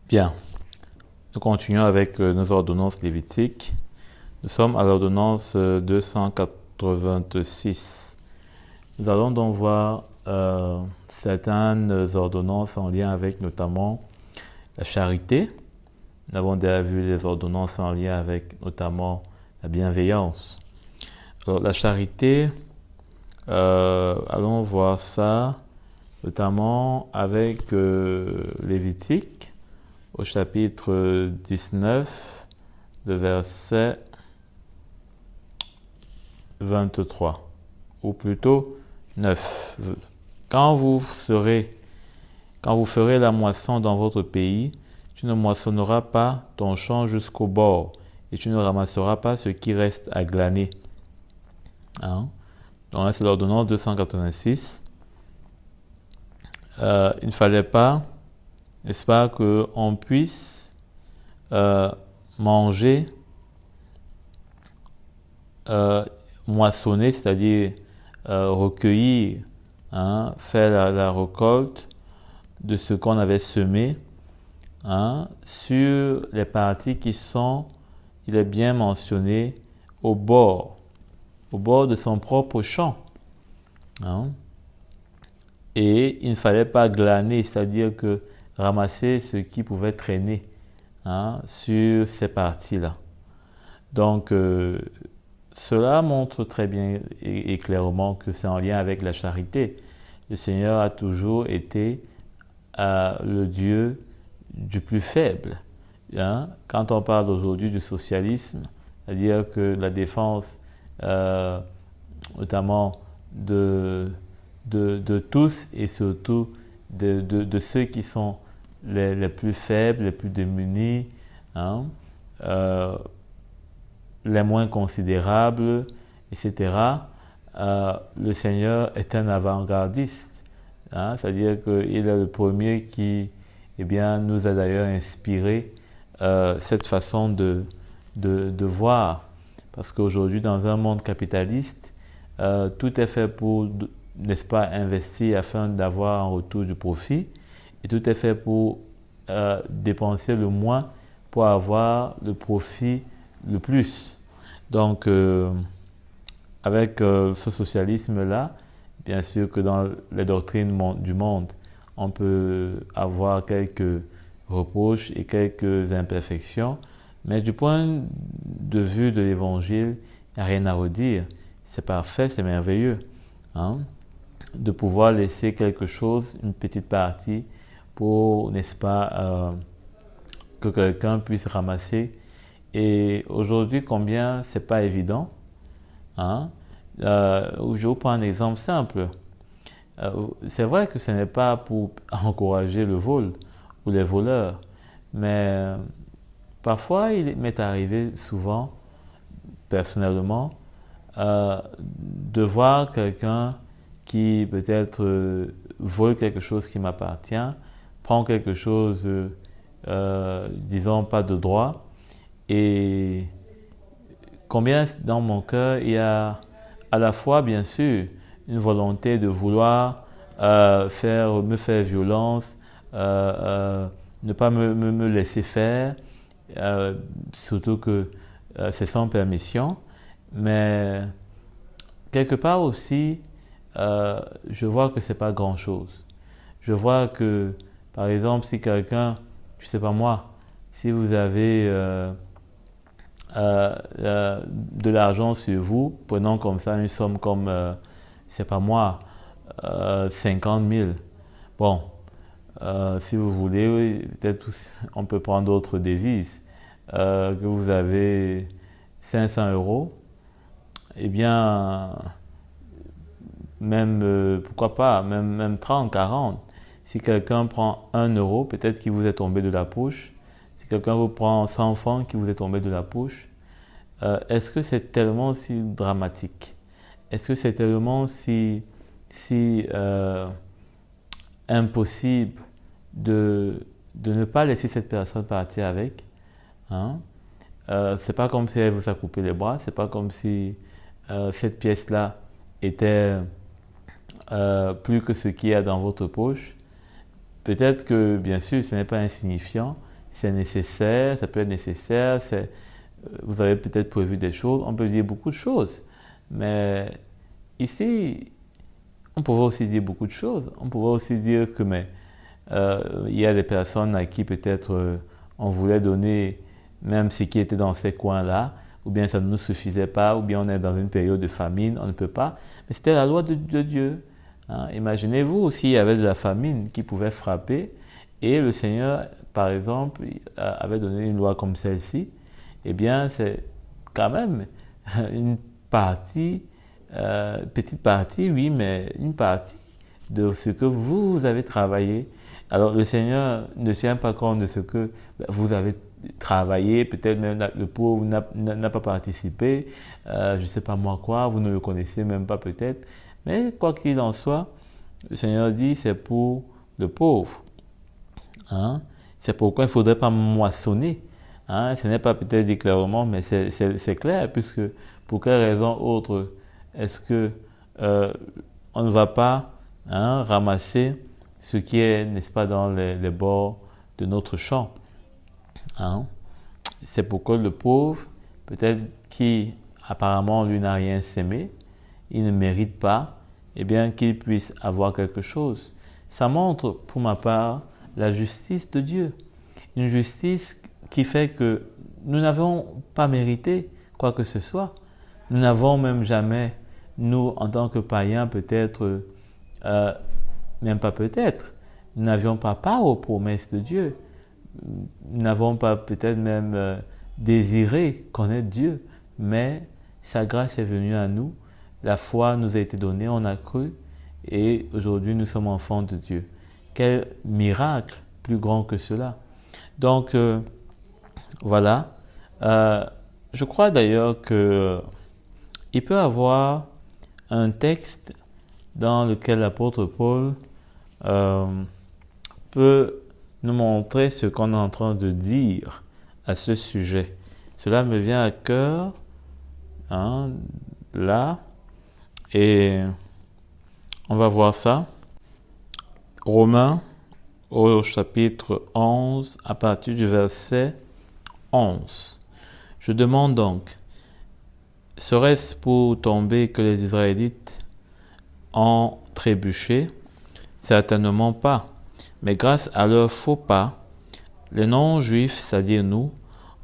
Bien, nous continuons avec nos ordonnances lévitiques. Nous sommes à l'ordonnance 286. Nous allons donc voir certaines ordonnances en lien avec notamment la charité. Nous avons déjà vu les ordonnances en lien avec notamment la bienveillance. Alors la charité, allons voir ça notamment avec Lévitique au chapitre 19, le verset 23, ou plutôt 9. Quand vous ferez la moisson dans votre pays, tu ne moissonneras pas ton champ jusqu'au bord, et tu ne ramasseras pas ce qui reste à glaner. Hein? Donc là, c'est l'ordonnance 286. Il ne fallait pas, n'est-ce pas, qu'on puisse manger, moissonner, c'est-à-dire recueillir, hein, faire la récolte de ce qu'on avait semé, hein, sur les parties qui sont, il est bien mentionné, au bord de son propre champ. Hein. Et il ne fallait pas glaner, c'est-à-dire que ramasser ce qui pouvait traîner, hein, sur ces parties-là. Donc, cela montre très bien et clairement que c'est en lien avec la charité. Le Seigneur a toujours été le Dieu du plus faible. Hein? Quand on parle aujourd'hui du socialisme, c'est-à-dire que la défense, notamment de tous et surtout de ceux qui sont les plus faibles, les plus démunis, hein, les moins considérables, etc. Le Seigneur est un avant-gardiste. Hein, c'est-à-dire qu'il est le premier qui, eh bien, nous a d'ailleurs inspiré cette façon de voir. Parce qu'aujourd'hui, dans un monde capitaliste, tout est fait pour, n'est-ce pas, investir afin d'avoir en retour du profit. Et tout est fait pour dépenser le moins pour avoir le profit le plus. Donc, avec ce socialisme-là, bien sûr que dans les doctrines du monde, on peut avoir quelques reproches et quelques imperfections, mais du point de vue de l'Évangile, il n'y a rien à redire. C'est parfait, c'est merveilleux. Hein? De pouvoir laisser quelque chose, une petite partie, pour, n'est-ce pas, que quelqu'un puisse ramasser. Et aujourd'hui, combien c'est pas évident. Hein? Je vous prends un exemple simple. C'est vrai que ce n'est pas pour encourager le vol ou les voleurs, mais parfois il m'est arrivé souvent, personnellement, de voir quelqu'un qui peut-être vole quelque chose qui m'appartient, prend quelque chose, disons, pas de droit, et combien dans mon cœur il y a à la fois, bien sûr, une volonté de vouloir me faire violence, ne pas me laisser faire, surtout que c'est sans permission, mais quelque part aussi, je vois que c'est pas grand-chose. Je vois que, par exemple, si quelqu'un, je sais pas moi, si vous avez de l'argent sur vous, prenons comme ça une somme comme, je sais pas moi, 50 000. Bon, si vous voulez, oui, peut-être on peut prendre d'autres devises. Que vous avez 500 euros, eh bien, même, pourquoi pas, même 30, 40. Si quelqu'un prend 1 euro, peut-être qu'il vous est tombé de la poche. Si quelqu'un vous prend 100 francs, qui vous est tombé de la poche. Est-ce que c'est tellement aussi dramatique? Est-ce que c'est tellement si impossible de ne pas laisser cette personne partir avec, hein? c'est pas comme si elle vous a coupé les bras, c'est pas comme si cette pièce-là était plus que ce qu'il y a dans votre poche. Peut-être que, bien sûr, ce n'est pas insignifiant, c'est nécessaire, ça peut être nécessaire, vous avez peut-être prévu des choses, on peut dire beaucoup de choses. Mais ici, on pourrait aussi dire beaucoup de choses. On pourrait aussi dire que il y a des personnes à qui peut-être on voulait donner même ce qui était dans ces coins-là, ou bien ça ne nous suffisait pas, ou bien on est dans une période de famine, on ne peut pas. Mais c'était la loi de Dieu. Hein. Imaginez-vous s'il y avait de la famine qui pouvait frapper, et le Seigneur, par exemple, avait donné une loi comme celle-ci, eh bien c'est quand même une partie, petite partie, oui, mais une partie de ce que vous avez travaillé. Alors le Seigneur ne tient pas compte de ce que vous avez travaillé, peut-être même le pauvre n'a pas participé, je ne sais pas moi quoi, vous ne le connaissez même pas peut-être, mais quoi qu'il en soit, le Seigneur dit c'est pour le pauvre. Hein? C'est pourquoi il ne faudrait pas moissonner. Hein? Ce n'est pas peut-être dit clairement, mais c'est clair, puisque pour quelle raison autre est-ce que on ne va pas ramasser ce qui est, n'est-ce pas, dans les bords de notre champ. Hein? C'est pourquoi le pauvre, peut-être qui apparemment lui n'a rien sémé, il ne mérite pas, eh bien qu'il puisse avoir quelque chose. Ça montre, pour ma part, la justice de Dieu. Une justice qui fait que nous n'avons pas mérité quoi que ce soit. Nous n'avons même jamais, nous, en tant que païens, peut-être, même pas peut-être, nous n'avions pas part aux promesses de Dieu. Nous n'avons pas peut-être même désiré connaître Dieu, mais sa grâce est venue à nous, la foi nous a été donnée, on a cru, et aujourd'hui nous sommes enfants de Dieu. Quel miracle plus grand que cela. Donc, voilà. Je crois d'ailleurs que il peut y avoir un texte dans lequel l'apôtre Paul peut nous montrer ce qu'on est en train de dire à ce sujet. Cela me vient à cœur, là, et on va voir ça. Romains, au chapitre 11, à partir du verset 11. Je demande donc, serait-ce pour tomber que les Israélites ont trébuché? Certainement pas. Mais grâce à leur faux pas, les non-juifs, c'est-à-dire nous,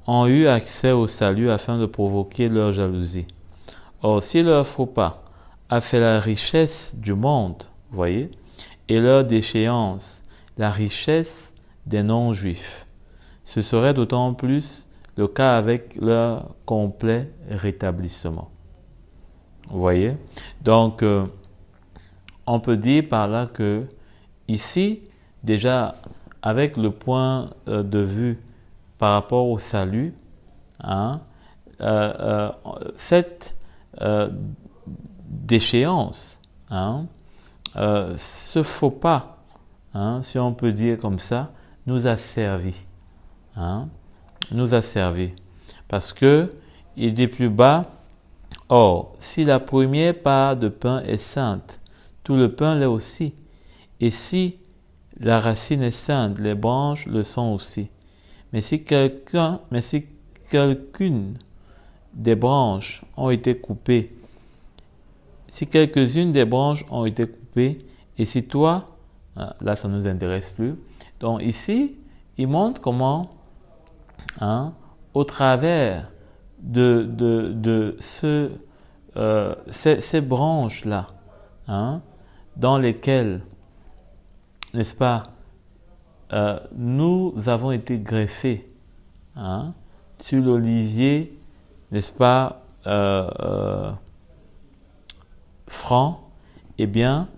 ont eu accès au salut afin de provoquer leur jalousie. Or, si leur faux pas a fait la richesse du monde, voyez, et leur déchéance, la richesse des non-juifs, ce serait d'autant plus le cas avec leur complet rétablissement. Vous voyez? Donc, on peut dire par là que ici, déjà, avec le point de vue par rapport au salut, cette déchéance, ce faux pas, si on peut dire comme ça, nous a servi. Nous a servi. Parce que, il dit plus bas, or, si la première part de pain est sainte, tout le pain l'est aussi. Et si la racine est sainte, les branches le sont aussi. Mais si quelqu'une des branches ont été coupées, si quelques-unes des branches ont été coupées, et si toi, là ça ne nous intéresse plus. Donc ici, il montre comment, au travers de ces branches-là, dans lesquelles, n'est-ce pas, nous avons été greffés sur l'olivier, n'est-ce pas, franc, eh bien,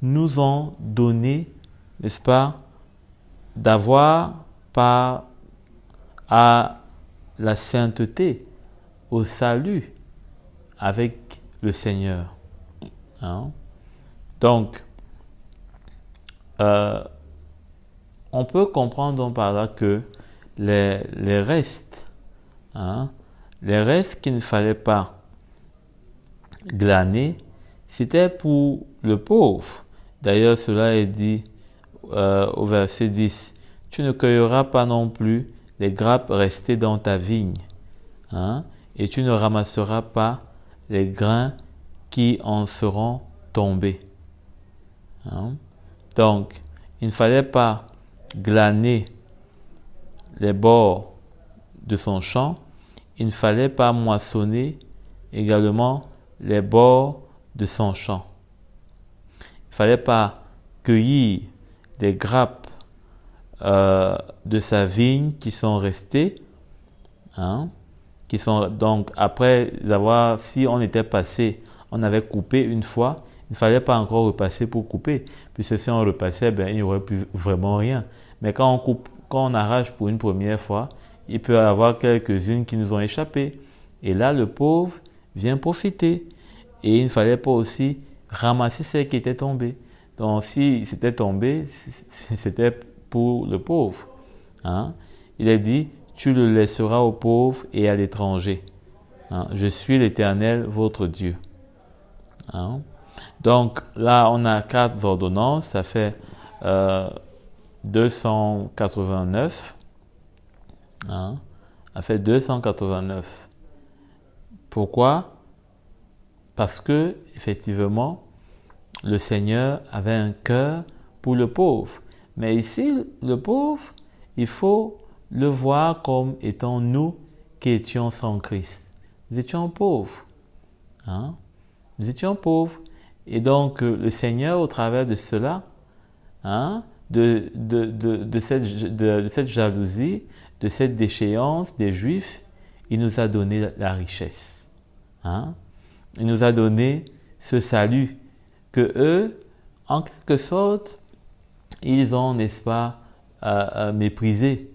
nous ont donné, n'est-ce pas, d'avoir part à la sainteté, au salut avec le Seigneur. Donc, on peut comprendre donc par là que les restes Hein. Les restes qu'il ne fallait pas glaner, c'était pour le pauvre. D'ailleurs, cela est dit au verset 10. Tu ne cueilleras pas non plus les grappes restées dans ta vigne, hein, et tu ne ramasseras pas les grains qui en seront tombés. Hein. Donc, il ne fallait pas glaner les bords de son champ, il ne fallait pas moissonner également les bords de son champ. Il ne fallait pas cueillir des grappes de sa vigne qui sont restées, hein, qui sont donc après avoir, si on était passé, on avait coupé une fois, il ne fallait pas encore repasser pour couper, puisque si on repassait, il n'y aurait plus vraiment rien. Mais quand on coupe, quand on arrache pour une première fois, il peut y avoir quelques-unes qui nous ont échappé. Et là, le pauvre vient profiter. Et il ne fallait pas aussi ramasser celles qui étaient tombées. Donc, si c'était tombé, c'était pour le pauvre. Hein? Il est dit, tu le laisseras aux pauvres et à l'étranger. Hein? Je suis l'Éternel, votre Dieu. Hein? Donc, là, on a 4 ordonnances. Ça fait 289. Hein? Ça fait 289. Pourquoi? Parce que, effectivement, le Seigneur avait un cœur pour le pauvre. Mais ici, le pauvre, il faut le voir comme étant nous qui étions sans Christ. Nous étions pauvres. Hein? Nous étions pauvres. Et donc, le Seigneur, au travers de cela, hein, de cette jalousie, de cette déchéance des Juifs, il nous a donné la richesse. Hein? Il nous a donné ce salut que eux, en quelque sorte, ils ont, n'est-ce pas, méprisé.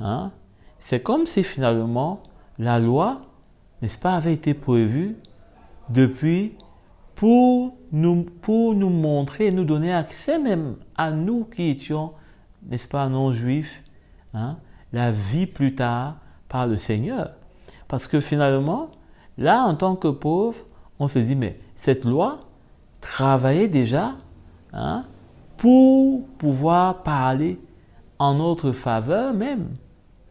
Hein? C'est comme si finalement la loi, n'est-ce pas, avait été prévue depuis pour nous montrer, nous donner accès même à nous qui étions, n'est-ce pas, non-juifs, hein, la vie plus tard par le Seigneur. Parce que finalement, là, en tant que pauvre, on se dit, mais cette loi travaillait déjà, hein, pour pouvoir parler en notre faveur même,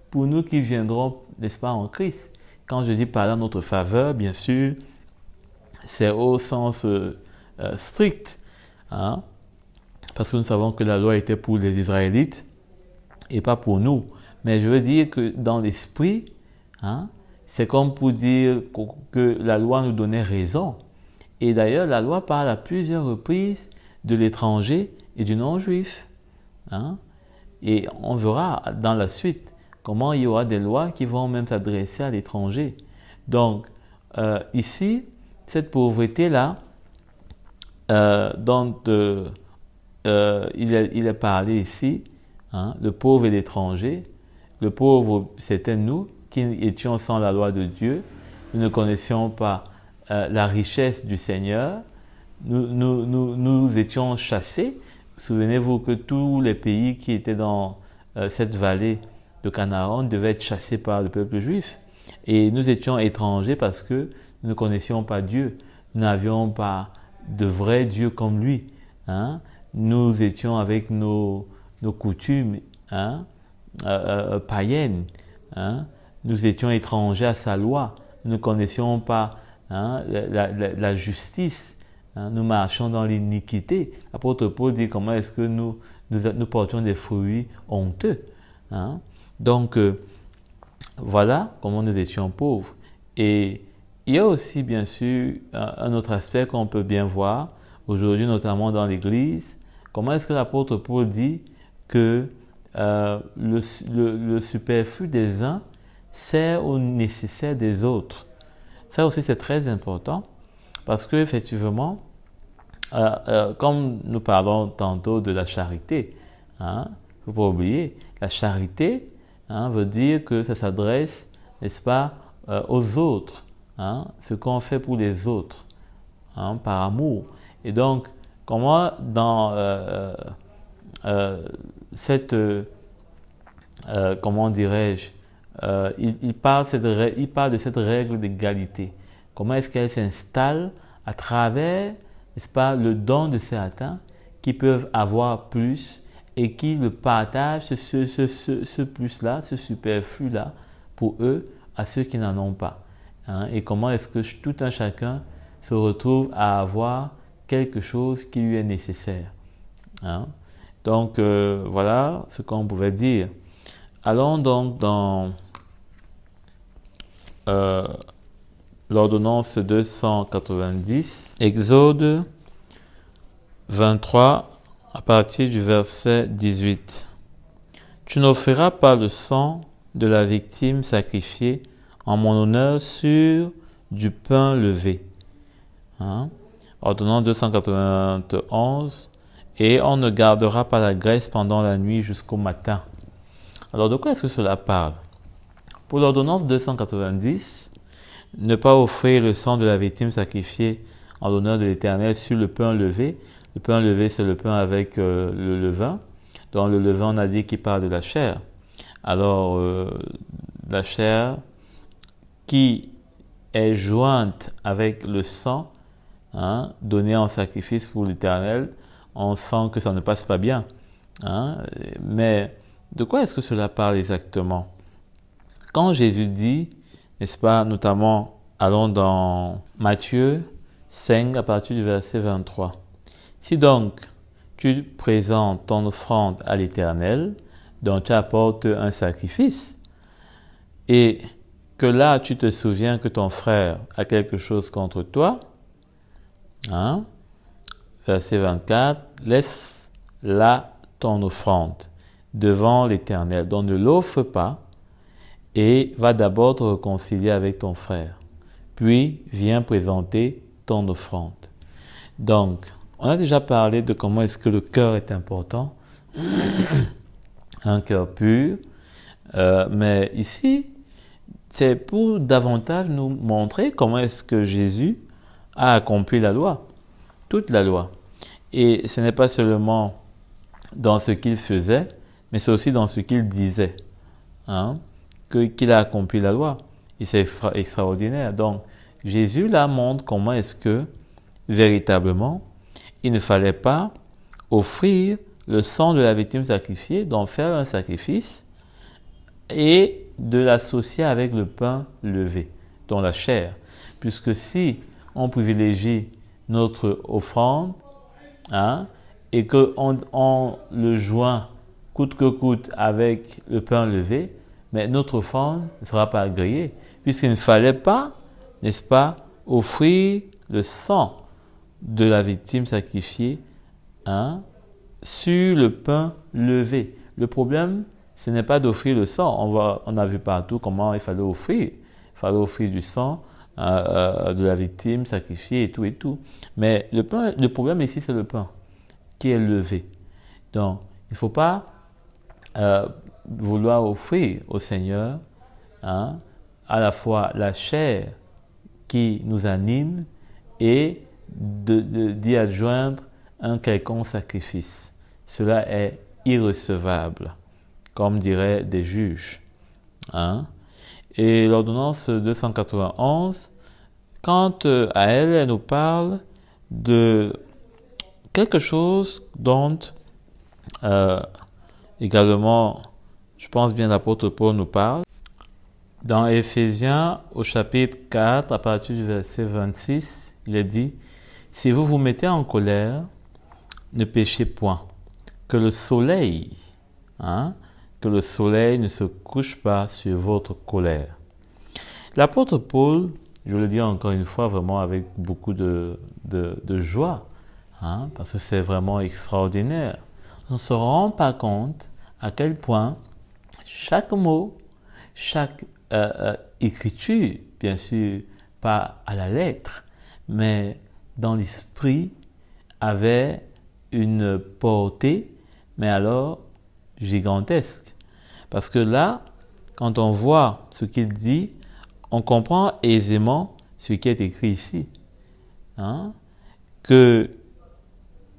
pour nous qui viendrons, n'est-ce pas, en Christ. Quand je dis parler en notre faveur, bien sûr, c'est au sens strict, hein, parce que nous savons que la loi était pour les Israélites et pas pour nous. Mais je veux dire que dans l'esprit, hein, c'est comme pour dire que la loi nous donnait raison. Et d'ailleurs, la loi parle à plusieurs reprises de l'étranger et du non-juif. Hein? Et on verra dans la suite comment il y aura des lois qui vont même s'adresser à l'étranger. Donc, ici, cette pauvreté-là, dont il est parlé ici, hein, le pauvre et l'étranger. Le pauvre, c'était nous qui étions sans la loi de Dieu. Nous ne connaissions pas la richesse du Seigneur. Nous étions chassés. Souvenez-vous que tous les pays qui étaient dans cette vallée de Canaan devaient être chassés par le peuple juif. Et nous étions étrangers parce que nous ne connaissions pas Dieu. Nous n'avions pas de vrai Dieu comme lui. Hein? Nous étions avec nos coutumes, hein, païennes. Hein? Nous étions étrangers à sa loi. Nous ne connaissions pas, hein, la justice. Hein? Nous marchions dans l'iniquité. L'apôtre Paul dit comment est-ce que nous portions des fruits honteux. Hein? Donc, voilà comment nous étions pauvres. Et il y a aussi, bien sûr, un autre aspect qu'on peut bien voir aujourd'hui, notamment dans l'Église. Comment est-ce que l'apôtre Paul dit que le superflu des uns sert au nécessaire des autres? Ça aussi, c'est très important parce que effectivement, comme nous parlons tantôt de la charité, hein, il ne faut pas oublier, la charité, hein, veut dire que ça s'adresse, n'est-ce pas, aux autres, hein, ce qu'on fait pour les autres, hein, par amour. Et donc, comment dans cette, comment dirais-je, il parle de cette règle d'égalité. Comment est-ce qu'elle s'installe à travers, n'est-ce pas, le don de certains qui peuvent avoir plus et qui le partagent, ce plus-là, ce superflu-là, pour eux, à ceux qui n'en ont pas. Hein? Et comment est-ce que tout un chacun se retrouve à avoir quelque chose qui lui est nécessaire. Hein? Donc, voilà ce qu'on pouvait dire. Allons donc dans l'ordonnance 290, Exode 23, à partir du verset 18. Tu n'offriras pas le sang de la victime sacrifiée en mon honneur sur du pain levé. Hein? Ordonnance 291. Et on ne gardera pas la graisse pendant la nuit jusqu'au matin. Alors de quoi est-ce que cela parle? Pour l'ordonnance 290, ne pas offrir le sang de la victime sacrifiée en l'honneur de l'Éternel sur le pain levé. Le pain levé, c'est le pain avec le levain. Dans le levain, on a dit qu'il parle de la chair. Alors, la chair qui est jointe avec le sang, hein, donné en sacrifice pour l'Éternel, on sent que ça ne passe pas bien. Hein? Mais de quoi est-ce que cela parle exactement? Quand Jésus dit, n'est-ce pas, notamment, allons dans Matthieu 5 à partir du verset 23. Si donc tu présentes ton offrande à l'Éternel, donc tu apportes un sacrifice, et que là tu te souviens que ton frère a quelque chose contre toi, hein? Verset 24, laisse là ton offrande devant l'Éternel. Donc ne l'offre pas et va d'abord te réconcilier avec ton frère. Puis viens présenter ton offrande. Donc, on a déjà parlé de comment est-ce que le cœur est important. Un cœur pur. Mais ici, c'est pour davantage nous montrer comment est-ce que Jésus a accompli la loi. Toute la loi. Et ce n'est pas seulement dans ce qu'il faisait, mais c'est aussi dans ce qu'il disait, hein, qu'il a accompli la loi. Et c'est extraordinaire. Donc, Jésus là montre comment est-ce que, véritablement, il ne fallait pas offrir le sang de la victime sacrifiée, d'en faire un sacrifice, et de l'associer avec le pain levé, dont la chair. Puisque si on privilégie notre offrande, hein, et qu'on le joint coûte que coûte avec le pain levé, mais notre offrande ne sera pas agréée, puisqu'il ne fallait pas, n'est-ce pas, offrir le sang de la victime sacrifiée, hein, sur le pain levé. Le problème, ce n'est pas d'offrir le sang. On a vu partout comment il fallait offrir. Il fallait offrir du sang de la victime sacrifiée et tout et tout. Mais le problème ici, c'est le pain qui est levé. Donc, il ne faut pas vouloir offrir au Seigneur, hein, à la fois la chair qui nous anime et d'y adjoindre un quelconque sacrifice. Cela est irrecevable, comme diraient des juges. Hein? Et l'ordonnance 291, quant à elle, elle nous parle de quelque chose dont également, je pense bien l'apôtre Paul nous parle. Dans Éphésiens, au chapitre 4, à partir du verset 26, il est dit « Si vous vous mettez en colère, ne péchez point, que le soleil, que le soleil ne se couche pas sur votre colère. » L'apôtre Paul, je le dis encore une fois, vraiment avec beaucoup de joie, parce que c'est vraiment extraordinaire. On ne se rend pas compte à quel point chaque mot, chaque écriture, bien sûr, pas à la lettre, mais dans l'esprit, avait une portée, mais alors gigantesque. Parce que là, quand on voit ce qu'il dit, on comprend aisément ce qui est écrit ici. Que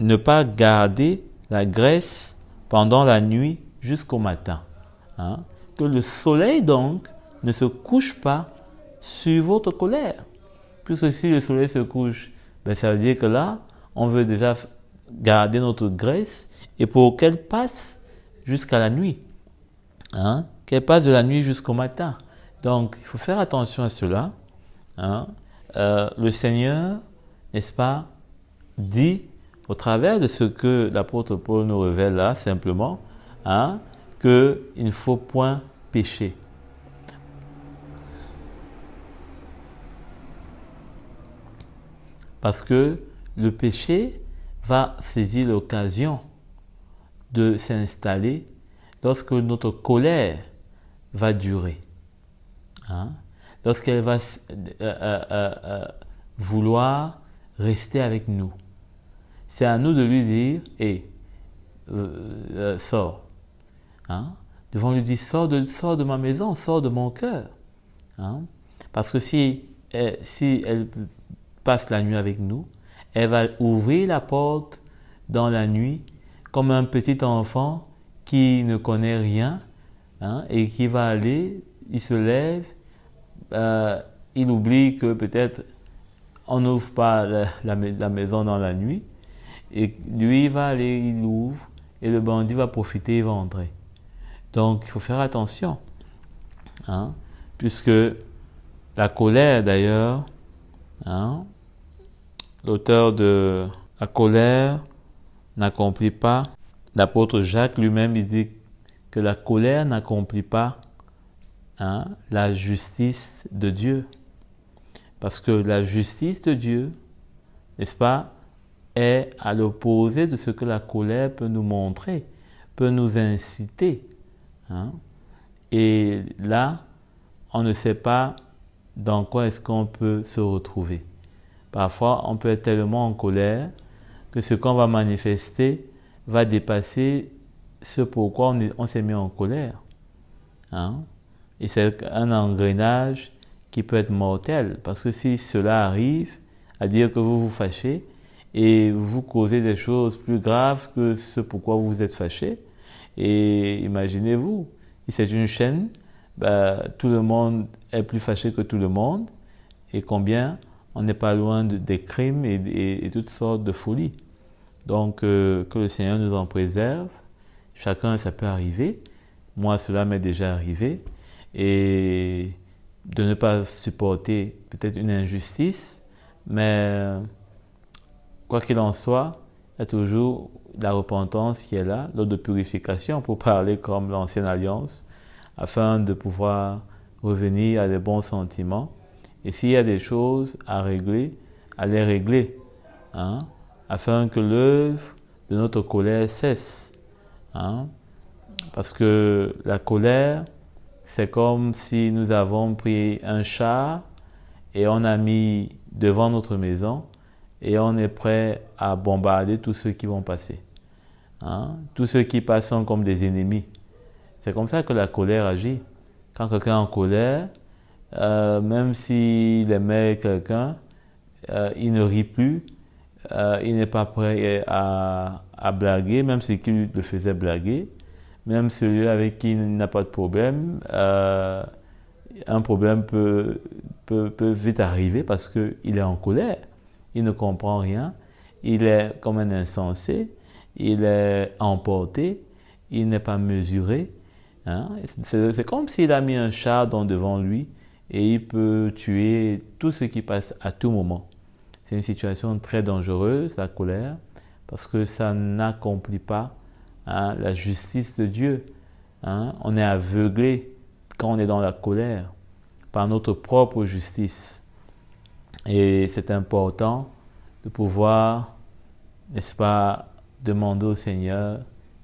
ne pas garder la graisse pendant la nuit jusqu'au matin. que le soleil donc ne se couche pas sur votre colère. Puisque si le soleil se couche, ça veut dire que là, on veut déjà garder notre graisse et pour qu'elle passe jusqu'à la nuit. Qu'elle passe de la nuit jusqu'au matin. Donc, il faut faire attention à cela. Le Seigneur, n'est-ce pas, dit au travers de ce que l'apôtre Paul nous révèle là, simplement, qu'il ne faut point pécher. Parce que le péché va saisir l'occasion de s'installer lorsque notre colère va durer. Lorsqu'elle va vouloir rester avec nous. C'est à nous de lui dire, sors. Devons lui dire, sors de ma maison, sors de mon cœur. Parce que si elle passe la nuit avec nous, elle va ouvrir la porte dans la nuit comme un petit enfant qui ne connaît rien et qui va aller, il se lève, il oublie que peut-être on n'ouvre pas la maison dans la nuit et lui il va aller, il ouvre et le bandit va profiter, il va entrer. Donc il faut faire attention, puisque la colère d'ailleurs, l'auteur de la colère n'accomplit pas, l'apôtre Jacques lui-même il dit que la colère n'accomplit pas la justice de Dieu. Parce que la justice de Dieu, n'est-ce pas, est à l'opposé de ce que la colère peut nous montrer, peut nous inciter. Et là, on ne sait pas dans quoi est-ce qu'on peut se retrouver. Parfois, on peut être tellement en colère que ce qu'on va manifester va dépasser ce pourquoi on s'est mis en colère. Et c'est un engrenage qui peut être mortel, parce que si cela arrive, à dire que vous vous fâchez et vous causez des choses plus graves que ce pourquoi vous vous êtes fâché, et imaginez-vous, c'est une chaîne, tout le monde est plus fâché que tout le monde, et combien on n'est pas loin des crimes et toutes sortes de folies. Donc, que le Seigneur nous en préserve. Chacun, ça peut arriver. Moi, cela m'est déjà arrivé. Et de ne pas supporter peut-être une injustice, mais quoi qu'il en soit, il y a toujours la repentance qui est là, l'eau de purification, pour parler comme l'ancienne alliance, afin de pouvoir revenir à des bons sentiments. Et s'il y a des choses à régler, à les régler, afin que l'œuvre de notre colère cesse. Parce que la colère, c'est comme si nous avons pris un char et on a mis devant notre maison et on est prêt à bombarder tous ceux qui vont passer. Tous ceux qui passent sont comme des ennemis. C'est comme ça que la colère agit. Quand quelqu'un est en colère, même s'il aimait quelqu'un, il ne rit plus, il n'est pas prêt à blaguer, même si qu'il le faisait blaguer. Même celui avec qui il n'a pas de problème, un problème peut vite arriver parce qu'il est en colère. Il ne comprend rien. Il est comme un insensé. Il est emporté. Il n'est pas mesuré. C'est comme s'il a mis un char devant lui et il peut tuer tout ce qui passe à tout moment. C'est une situation très dangereuse, la colère, parce que ça n'accomplit pas la justice de Dieu. On est aveuglé quand on est dans la colère par notre propre justice. Et c'est important de pouvoir, n'est-ce pas, demander au Seigneur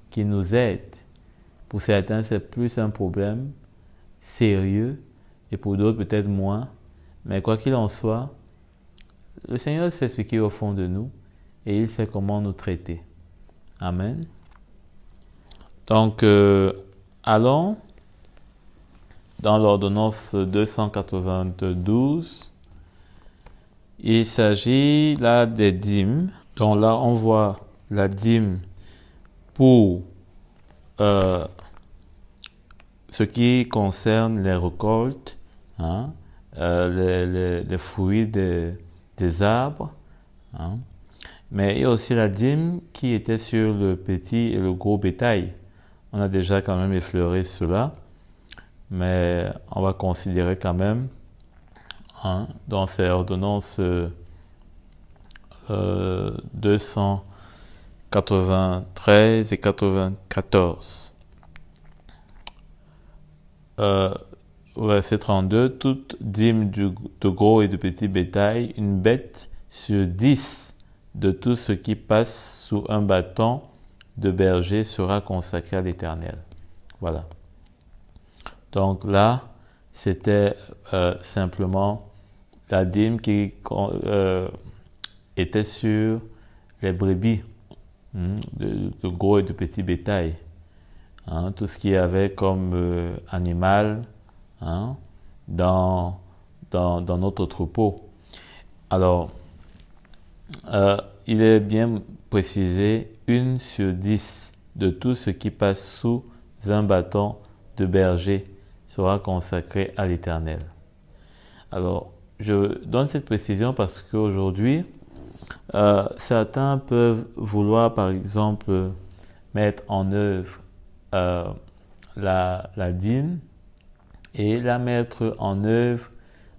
qu'il nous aide. Pour certains, c'est plus un problème sérieux et pour d'autres, peut-être moins. Mais quoi qu'il en soit, le Seigneur sait ce qui est au fond de nous et il sait comment nous traiter. Amen. Donc, allons dans l'ordonnance 292. Il s'agit là des dîmes. Donc là, on voit la dîme pour ce qui concerne les récoltes, hein, les fruits des arbres, hein. Mais il y a aussi la dîme qui était sur le petit et le gros bétail. On a déjà quand même effleuré cela, mais on va considérer quand même, hein, dans ces ordonnances 293 et 94. Verset 32, toute dîme de gros et de petit bétail, une bête sur 10 de tout ce qui passe sous un bâton de berger sera consacré à l'Éternel. Voilà. Donc là, c'était simplement la dîme qui était sur les brebis, de gros et de petits bétail. Hein, tout ce qu'il y avait comme animal, hein, dans notre troupeau. Alors, il est bien précisé, 1 sur 10 de tout ce qui passe sous un bâton de berger sera consacré à l'Éternel. Alors, je donne cette précision parce qu'aujourd'hui, certains peuvent vouloir, par exemple, mettre en œuvre la dîme et la mettre en œuvre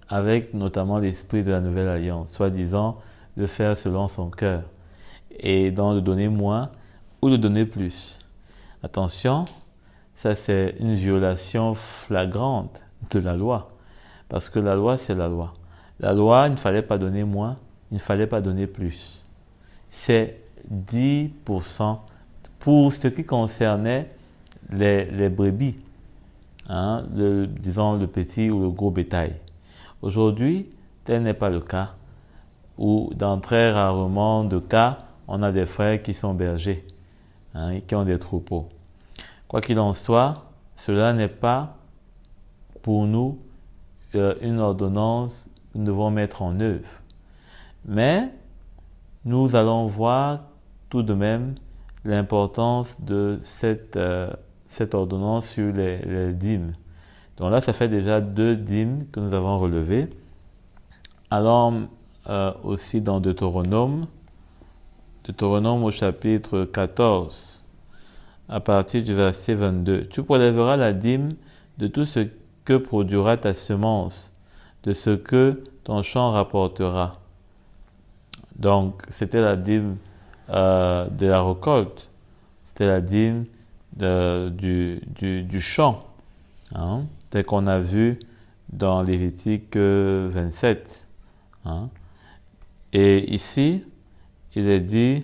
avec notamment l'esprit de la nouvelle alliance, soi-disant de faire selon son cœur et donc de donner moins ou de donner plus. Attention, ça c'est une violation flagrante de la loi, parce que la loi c'est la loi. La loi, il ne fallait pas donner moins, il ne fallait pas donner plus. C'est 10% pour ce qui concernait les brebis, hein, disons le petit ou le gros bétail. Aujourd'hui, tel n'est pas le cas, ou dans très rarement de cas, on a des frères qui sont bergers, hein, qui ont des troupeaux. Quoi qu'il en soit, cela n'est pas pour nous une ordonnance que nous devons mettre en œuvre. Mais nous allons voir tout de même l'importance de cette ordonnance sur les dîmes. Donc là, ça fait déjà 2 dîmes que nous avons relevées. Allons aussi dans Deutéronome au chapitre 14, à partir du verset 22. Tu prélèveras la dîme de tout ce que produira ta semence, de ce que ton champ rapportera. Donc, c'était la dîme de la récolte, c'était la dîme du champ, hein, tel qu'on a vu dans Lévitique 27. Hein. Et ici, il est dit,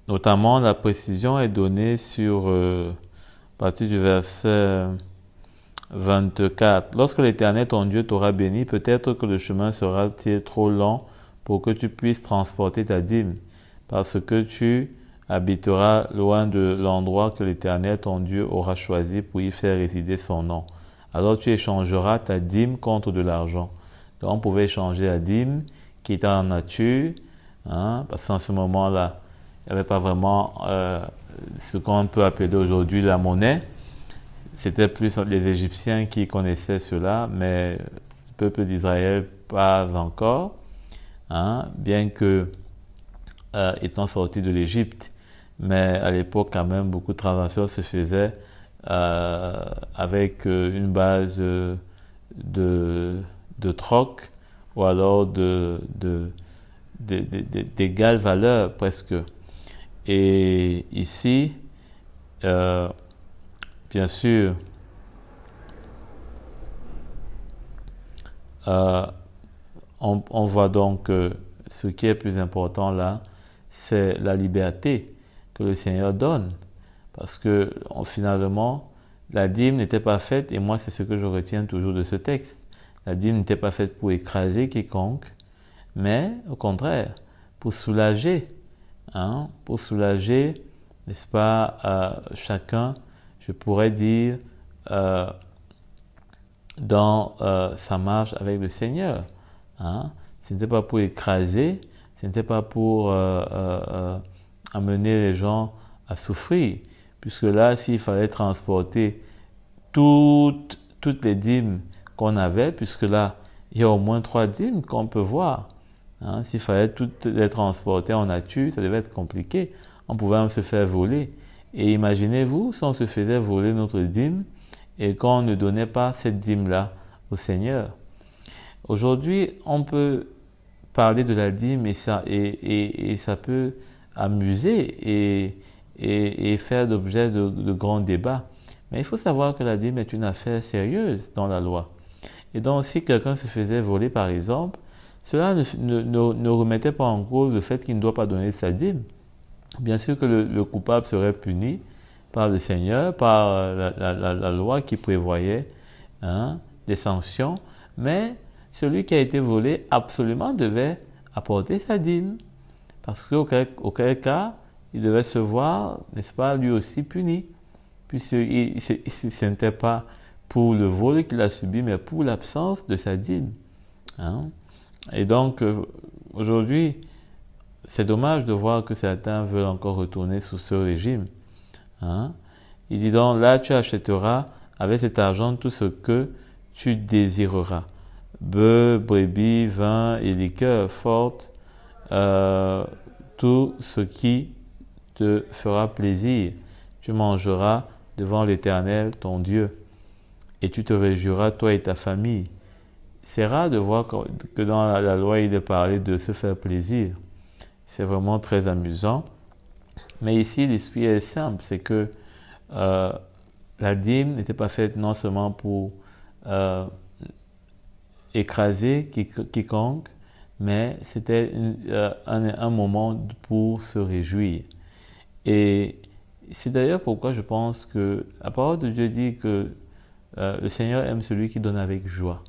notamment la précision est donnée sur, à partir du verset 24. Lorsque l'Éternel ton Dieu t'aura béni, peut-être que le chemin sera-t-il trop long pour que tu puisses transporter ta dîme, parce que tu habiteras loin de l'endroit que l'Éternel ton Dieu aura choisi pour y faire résider son nom. Alors tu échangeras ta dîme contre de l'argent. Donc on pouvait échanger la dîme qui était en nature, hein, parce qu'en ce moment-là, il n'y avait pas vraiment ce qu'on peut appeler aujourd'hui la monnaie. C'était plus les Égyptiens qui connaissaient cela, mais le peuple d'Israël pas encore, hein, bien que étant sortis de l'Égypte. Mais à l'époque, quand même, beaucoup de transactions se faisaient avec une base de troc ou alors d'égale valeur presque. Et ici, bien sûr, on voit donc ce qui est plus important là, c'est la liberté que le Seigneur donne. Parce que finalement, la dîme n'était pas faite, et moi c'est ce que je retiens toujours de ce texte, la dîme n'était pas faite pour écraser quiconque, mais au contraire, pour soulager, hein, pour soulager, n'est-ce pas, chacun, je pourrais dire, dans sa marche avec le Seigneur. Hein. Ce n'était pas pour écraser, ce n'était pas pour amener les gens à souffrir, puisque là, s'il fallait transporter toutes les dîmes qu'on avait, puisque là, il y a au moins 3 dîmes qu'on peut voir. Hein, s'il fallait toutes les transporter en nature, ça devait être compliqué. On pouvait même se faire voler. Et imaginez-vous si on se faisait voler notre dîme et qu'on ne donnait pas cette dîme-là au Seigneur. Aujourd'hui, on peut parler de la dîme et ça peut amuser et faire l'objet de grands débats. Mais il faut savoir que la dîme est une affaire sérieuse dans la loi. Et donc, si quelqu'un se faisait voler, par exemple, cela ne remettait pas en cause le fait qu'il ne doit pas donner sa dîme. Bien sûr que le coupable serait puni par le Seigneur, par la loi qui prévoyait des sanctions, mais celui qui a été volé absolument devait apporter sa dîme, parce qu'auquel cas, il devait se voir, n'est-ce pas, lui aussi puni, puisque ce n'était pas pour le vol qu'il a subi, mais pour l'absence de sa dîme. Hein? Et donc, aujourd'hui, c'est dommage de voir que certains veulent encore retourner sous ce régime. Hein? Il dit donc, là, tu achèteras avec cet argent tout ce que tu désireras. Bœufs, brebis, vin et liqueurs fortes, tout ce qui te fera plaisir. Tu mangeras devant l'Éternel, ton Dieu, et tu te réjouiras, toi et ta famille. C'est rare de voir que dans la loi, il est parlé de se faire plaisir. C'est vraiment très amusant. Mais ici, l'esprit est simple, c'est que la dîme n'était pas faite non seulement pour écraser quiconque, mais c'était un moment pour se réjouir. Et c'est d'ailleurs pourquoi je pense que la parole de Dieu dit que le Seigneur aime celui qui donne avec joie.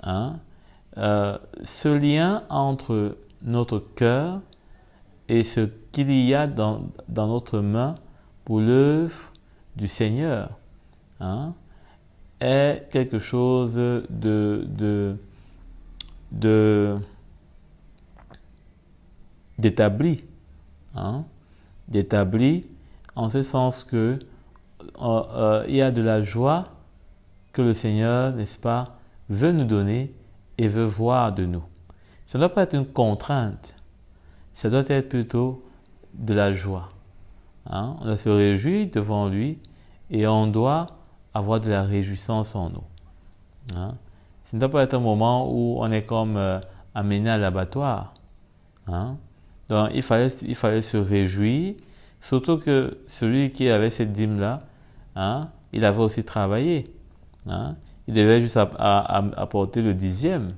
Hein? Ce lien entre notre cœur et ce qu'il y a dans notre main pour l'œuvre du Seigneur est quelque chose d'établi. D'établi en ce sens que il y a de la joie que le Seigneur, n'est-ce pas, veut nous donner et veut voir de nous. Ça ne doit pas être une contrainte, ça doit être plutôt de la joie. On doit se réjouir devant lui et on doit avoir de la réjouissance en nous. Ça ne doit pas être un moment où on est comme amené à l'abattoir. Donc il fallait se réjouir, surtout que celui qui avait cette dîme-là, il avait aussi travaillé. Il devait juste apporter le 10e,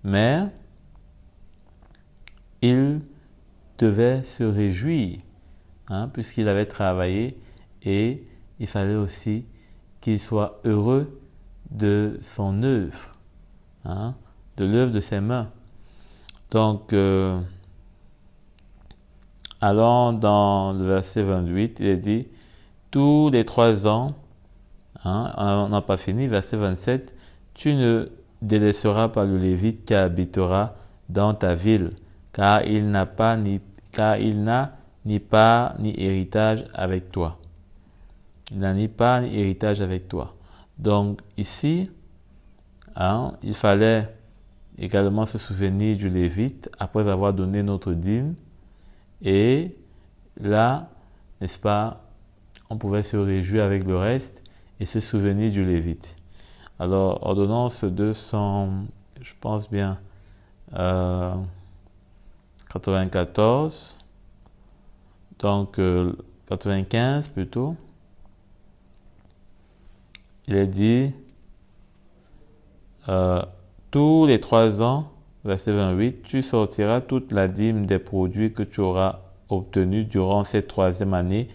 mais il devait se réjouir, puisqu'il avait travaillé, et il fallait aussi qu'il soit heureux de son œuvre, de l'œuvre de ses mains. Donc, allons dans le verset 28, il est dit, tous les 3 ans, on n'a pas fini, verset 27, tu ne délaisseras pas le Lévite qui habitera dans ta ville, car il n'a ni part ni héritage avec toi. Il n'a ni part ni héritage avec toi. Donc ici, il fallait également se souvenir du Lévite après avoir donné notre dîme. Et là, n'est-ce pas, on pouvait se réjouir avec le reste et se souvenir du Lévite. Alors, ordonnance 200, je pense bien, 94, donc 95 plutôt. Il est dit, tous les 3 ans, verset 28, tu sortiras toute la dîme des produits que tu auras obtenus durant cette 3e année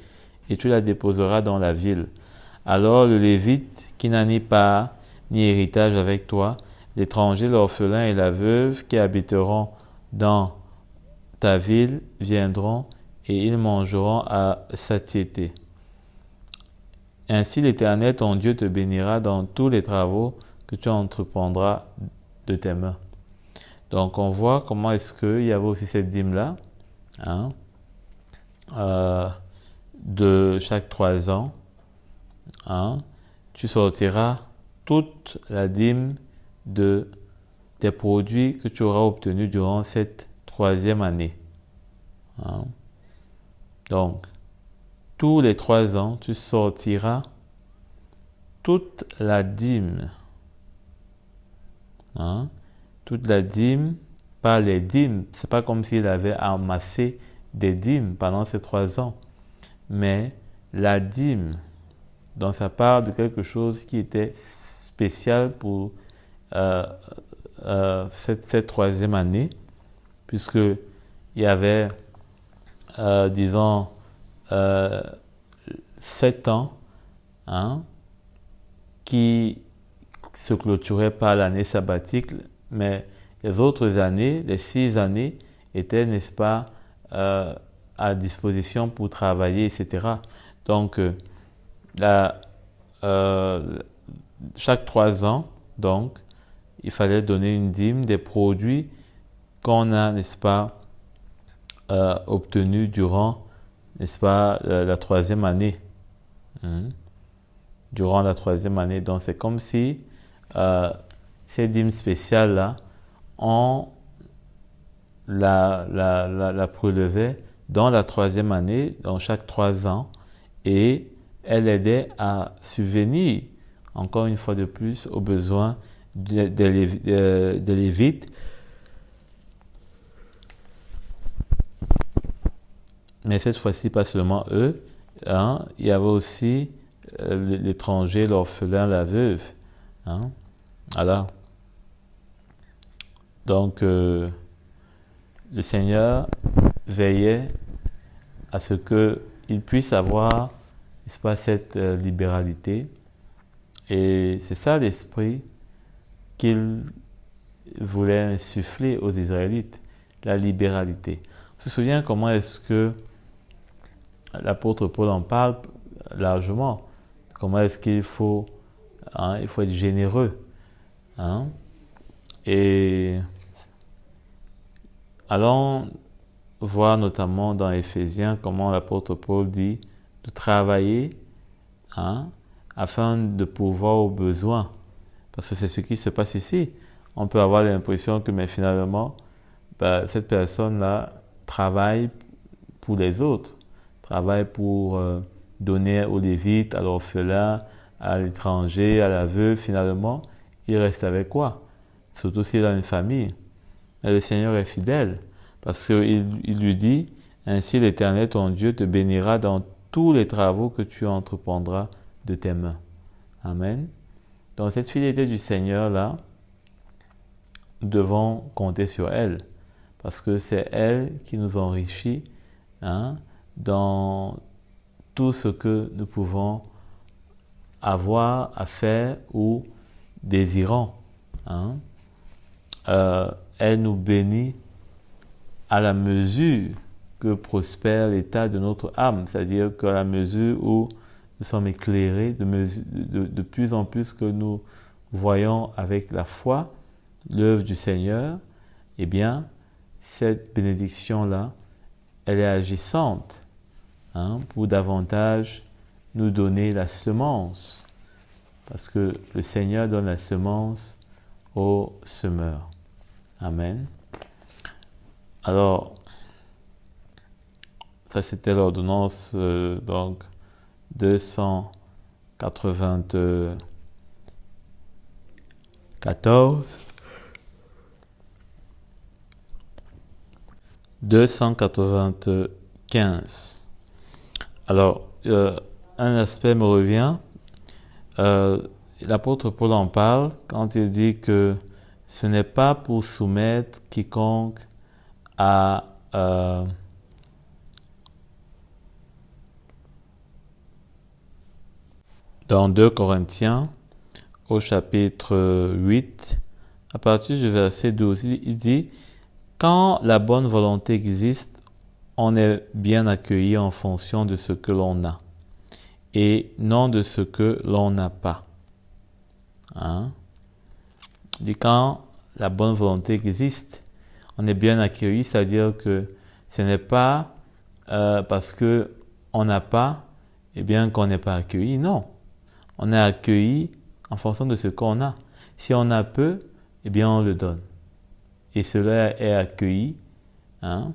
et tu la déposeras dans la ville. Alors le Lévite, qui n'a ni part ni héritage avec toi, l'étranger, l'orphelin et la veuve qui habiteront dans ta ville viendront et ils mangeront à satiété. Ainsi l'Éternel, ton Dieu, te bénira dans tous les travaux que tu entreprendras de tes mains. Donc on voit comment est-ce qu'il y avait aussi cette dîme-là. de chaque 3 ans, hein, tu sortiras toute la dîme des produits que tu auras obtenus durant cette 3e année. Hein. Donc, tous les 3 ans, tu sortiras toute la dîme. Hein. Toute la dîme, pas les dîmes. C'est pas comme s'il avait amassé des dîmes pendant ces 3 ans. Mais la dîme, donc ça part de quelque chose qui était spécial pour cette 3e année, puisque il y avait, disons, 7 ans, hein, qui se clôturaient par l'année sabbatique, mais les autres années, les 6 années, étaient, n'est-ce pas, à disposition pour travailler, etc. Donc, chaque 3 ans, donc, il fallait donner une dîme des produits qu'on a, n'est-ce pas, obtenus durant, n'est-ce pas, la 3e année. Durant la 3e année. Donc, c'est comme si ces dîmes spéciales-là, on la prélevait dans la 3e année, dans chaque 3 ans, et elle aidait à subvenir, encore une fois de plus, aux besoins des Lévites. Mais cette fois-ci, pas seulement eux, hein, il y avait aussi l'étranger, l'orphelin, la veuve. Hein. Voilà. Donc, le Seigneur veillait à ce qu'il puisse avoir, n'est-ce pas, cette libéralité. Et c'est ça l'esprit qu'il voulait insuffler aux Israélites, la libéralité. On se souvient comment est-ce que l'apôtre Paul en parle largement. Comment est-ce qu'il faut, hein, il faut être généreux. Hein? Et allons voir notamment dans Éphésiens comment l'apôtre Paul dit de travailler, hein, afin de pourvoir aux besoins. Parce que c'est ce qui se passe ici. On peut avoir l'impression que, mais finalement, cette personne-là travaille pour les autres, travaille pour donner aux Lévites, à l'orphelin, à l'étranger, à la veuve. Finalement, il reste avec quoi? Surtout s'il a une famille. Et le Seigneur est fidèle, parce qu'il lui dit, ainsi l'Éternel, ton Dieu, te bénira dans tous les travaux que tu entreprendras de tes mains. Amen. Donc cette fidélité du Seigneur là, nous devons compter sur elle, parce que c'est elle qui nous enrichit, hein, dans tout ce que nous pouvons avoir à faire ou désirons. Hein. Elle nous bénit à la mesure que prospère l'état de notre âme, c'est-à-dire qu'à la mesure où nous sommes éclairés, de plus en plus que nous voyons avec la foi l'œuvre du Seigneur, eh bien, cette bénédiction-là, elle est agissante, hein, pour davantage nous donner la semence, parce que le Seigneur donne la semence aux semeurs. Amen. Alors, ça c'était l'ordonnance donc 294. 295. Alors, un aspect me revient. L'apôtre Paul en parle quand il dit que ce n'est pas pour soumettre quiconque à dans 2 Corinthiens au chapitre 8, à partir du verset 12, il dit « Quand la bonne volonté existe, on est bien accueilli en fonction de ce que l'on a, et non de ce que l'on n'a pas. » Hein? Il dit « Quand la bonne volonté existe, on est bien accueilli, c'est-à-dire que ce n'est pas parce que on n'a pas, eh bien qu'on n'est pas accueilli. Non, on est accueilli en fonction de ce qu'on a. Si on a peu, eh bien on le donne. Et cela est accueilli, hein,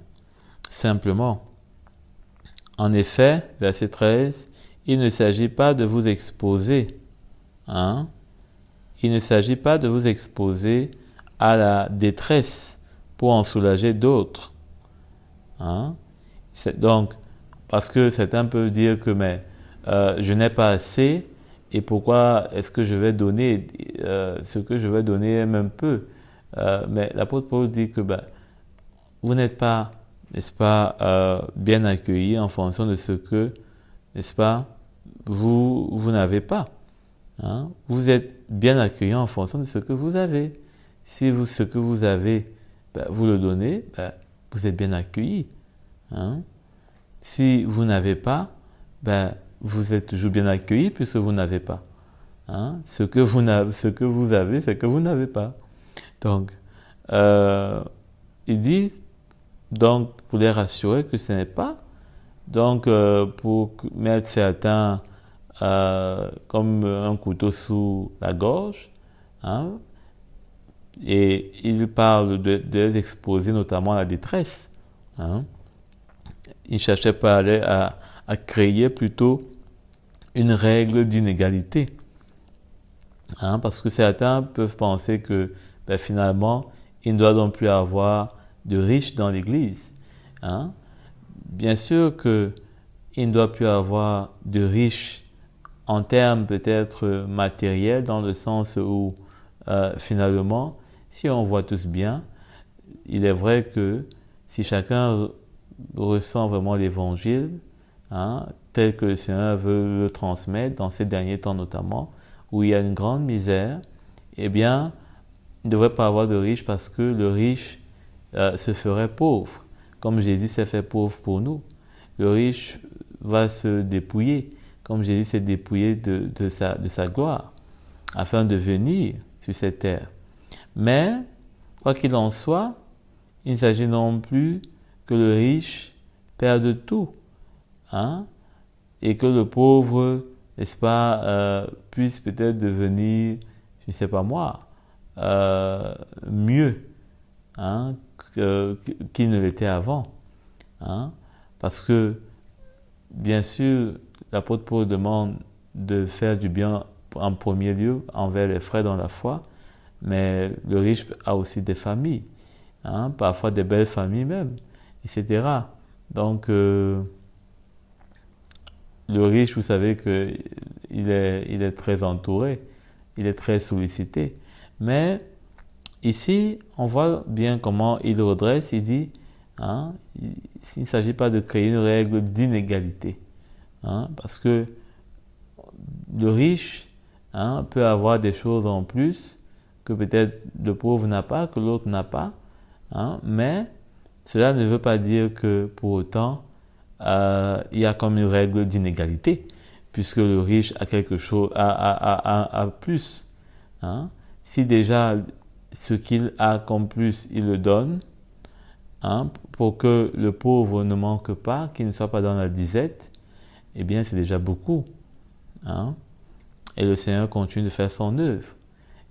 simplement. En effet, verset 13, il ne s'agit pas de vous exposer, hein, il ne s'agit pas de vous exposer à la détresse pour en soulager d'autres. Hein. Donc, parce que certains peuvent dire que je n'ai pas assez, et pourquoi est-ce que je vais donner ce que je vais donner est même peu. Mais l'apôtre Paul dit que vous n'êtes pas, n'est-ce pas, bien accueillis en fonction de ce que, n'est-ce pas, vous n'avez pas. Hein? Vous êtes bien accueillis en fonction de ce que vous avez. Si ce que vous avez, vous le donnez, vous êtes bien accueilli. Hein? Si vous n'avez pas, vous êtes toujours bien accueilli puisque vous n'avez pas. Hein? Ce que vous avez, c'est que vous n'avez pas. Donc, il dit donc pour les rassurer que ce n'est pas donc pour mettre certains comme un couteau sous la gorge, hein, et il parle de les exposer notamment à la détresse. Hein. Il cherchait pas à créer plutôt une règle d'inégalité, hein, parce que certains peuvent penser que finalement il ne doit donc plus avoir de riches dans l'Église. Hein. Bien sûr que il ne doit plus avoir de riches en termes peut-être matériels, dans le sens où finalement, si on voit tous bien, il est vrai que si chacun ressent vraiment l'évangile, hein, tel que le Seigneur veut le transmettre dans ces derniers temps notamment, où il y a une grande misère, eh bien, il ne devrait pas avoir de riche parce que le riche se ferait pauvre, comme Jésus s'est fait pauvre pour nous. Le riche va se dépouiller, comme Jésus s'est dépouillé de sa gloire, afin de venir sur cette terre. Mais, quoi qu'il en soit, il ne s'agit non plus que le riche perde tout, hein, et que le pauvre, n'est-ce pas, puisse peut-être devenir, je ne sais pas moi, mieux, hein, qu'il ne l'était avant. Hein, parce que, bien sûr, l'apôtre Paul demande de faire du bien en premier lieu envers les frères dans la foi, mais le riche a aussi des familles, hein, parfois des belles familles même, etc. Donc, le riche, vous savez qu'il est très entouré, il est très sollicité. Mais ici, on voit bien comment il redresse, il dit, hein, il ne s'agit pas de créer une règle d'inégalité. Hein, parce que le riche, hein, peut avoir des choses en plus que peut-être le pauvre n'a pas, que l'autre n'a pas. Hein, mais cela ne veut pas dire que pour autant il y a comme une règle d'inégalité, puisque le riche a quelque chose, a plus. Hein. Si déjà ce qu'il a comme plus, il le donne, hein, pour que le pauvre ne manque pas, qu'il ne soit pas dans la disette, eh bien c'est déjà beaucoup. Hein. Et le Seigneur continue de faire son œuvre.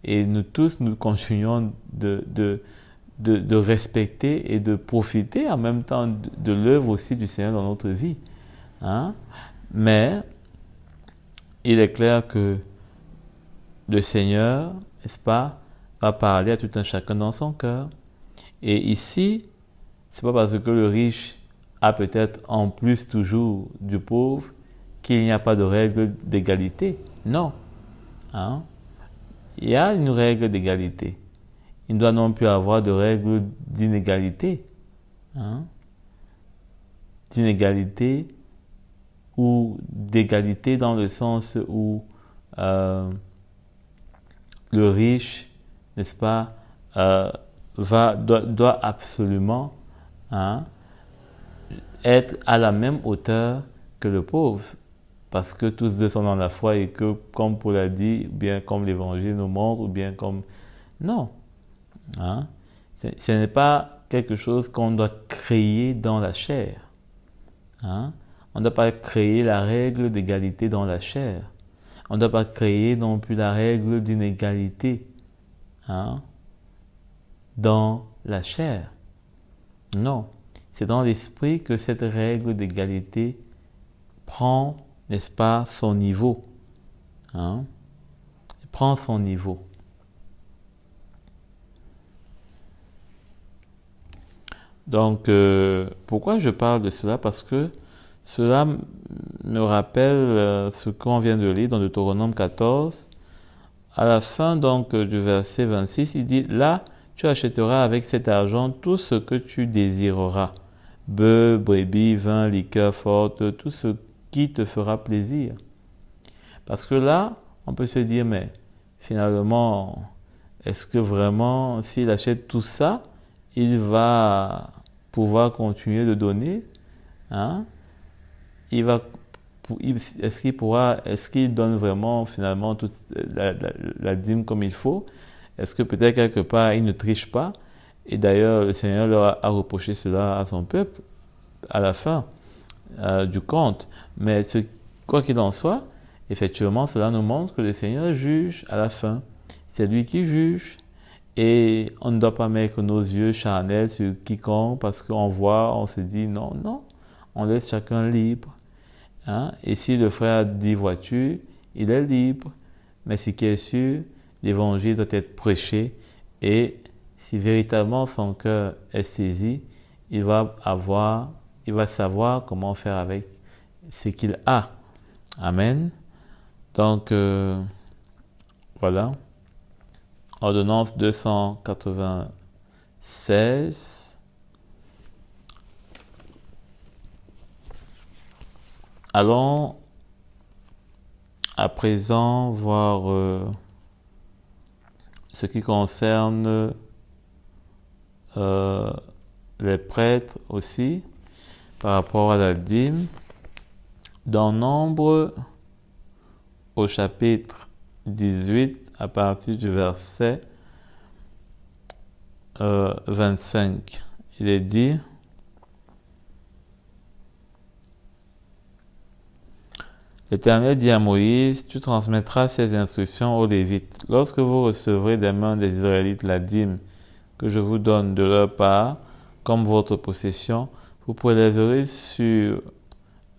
Et nous tous, nous continuons de respecter et de profiter en même temps de l'œuvre aussi du Seigneur dans notre vie. Hein. Mais il est clair que le Seigneur, n'est-ce pas, va parler à tout un chacun dans son cœur. Et ici, c'est pas parce que le riche a peut-être en plus toujours du pauvre qu'il n'y a pas de règle d'égalité. Non. Hein? Il y a une règle d'égalité. Il ne doit non plus avoir de règle d'inégalité. Hein? D'inégalité ou d'égalité dans le sens où le riche, n'est-ce pas, doit absolument, hein, être à la même hauteur que le pauvre, parce que tous deux sont dans la foi et que, comme Paul a dit, bien comme l'Évangile nous montre, ou bien comme... Non. Hein? Ce n'est pas quelque chose qu'on doit créer dans la chair. Hein? On ne doit pas créer la règle d'égalité dans la chair. On ne doit pas créer non plus la règle d'inégalité dans la chair. Non, c'est dans l'esprit que cette règle d'égalité prend, n'est-ce pas, son niveau. Prend son niveau. Donc, pourquoi je parle de cela? Parce que cela me rappelle ce qu'on vient de lire dans Deutéronome 14. À la fin donc du verset 26, il dit, là, tu achèteras avec cet argent tout ce que tu désireras. Bœufs, brebis, vin, liqueur forte, tout ce qui te fera plaisir. Parce que là, on peut se dire, mais finalement, est-ce que vraiment, s'il achète tout ça, il va pouvoir continuer de donner? Est-ce qu'il donne vraiment finalement toute la dîme comme il faut? Est-ce que peut-être quelque part il ne triche pas? Et d'ailleurs, le Seigneur leur a reproché cela à son peuple à la fin du compte. Mais quoi qu'il en soit, effectivement, cela nous montre que le Seigneur juge à la fin. C'est lui qui juge. Et on ne doit pas mettre nos yeux charnels sur quiconque parce qu'on voit, on se dit non, on laisse chacun libre. Et si le frère dit voiture, il est libre. Mais ce qui est sûr, l'évangile doit être prêché. Et si véritablement son cœur est saisi, il va savoir comment faire avec ce qu'il a. Amen. Donc, voilà. Ordonnance 296. Allons à présent voir ce qui concerne les prêtres aussi par rapport à la dîme. Dans Nombre au chapitre 18, à partir du verset 25, il est dit: L'Éternel dit à Moïse, tu transmettras ces instructions aux Lévites. Lorsque vous recevrez des mains des Israélites la dîme que je vous donne de leur part, comme votre possession, vous prélèverez sur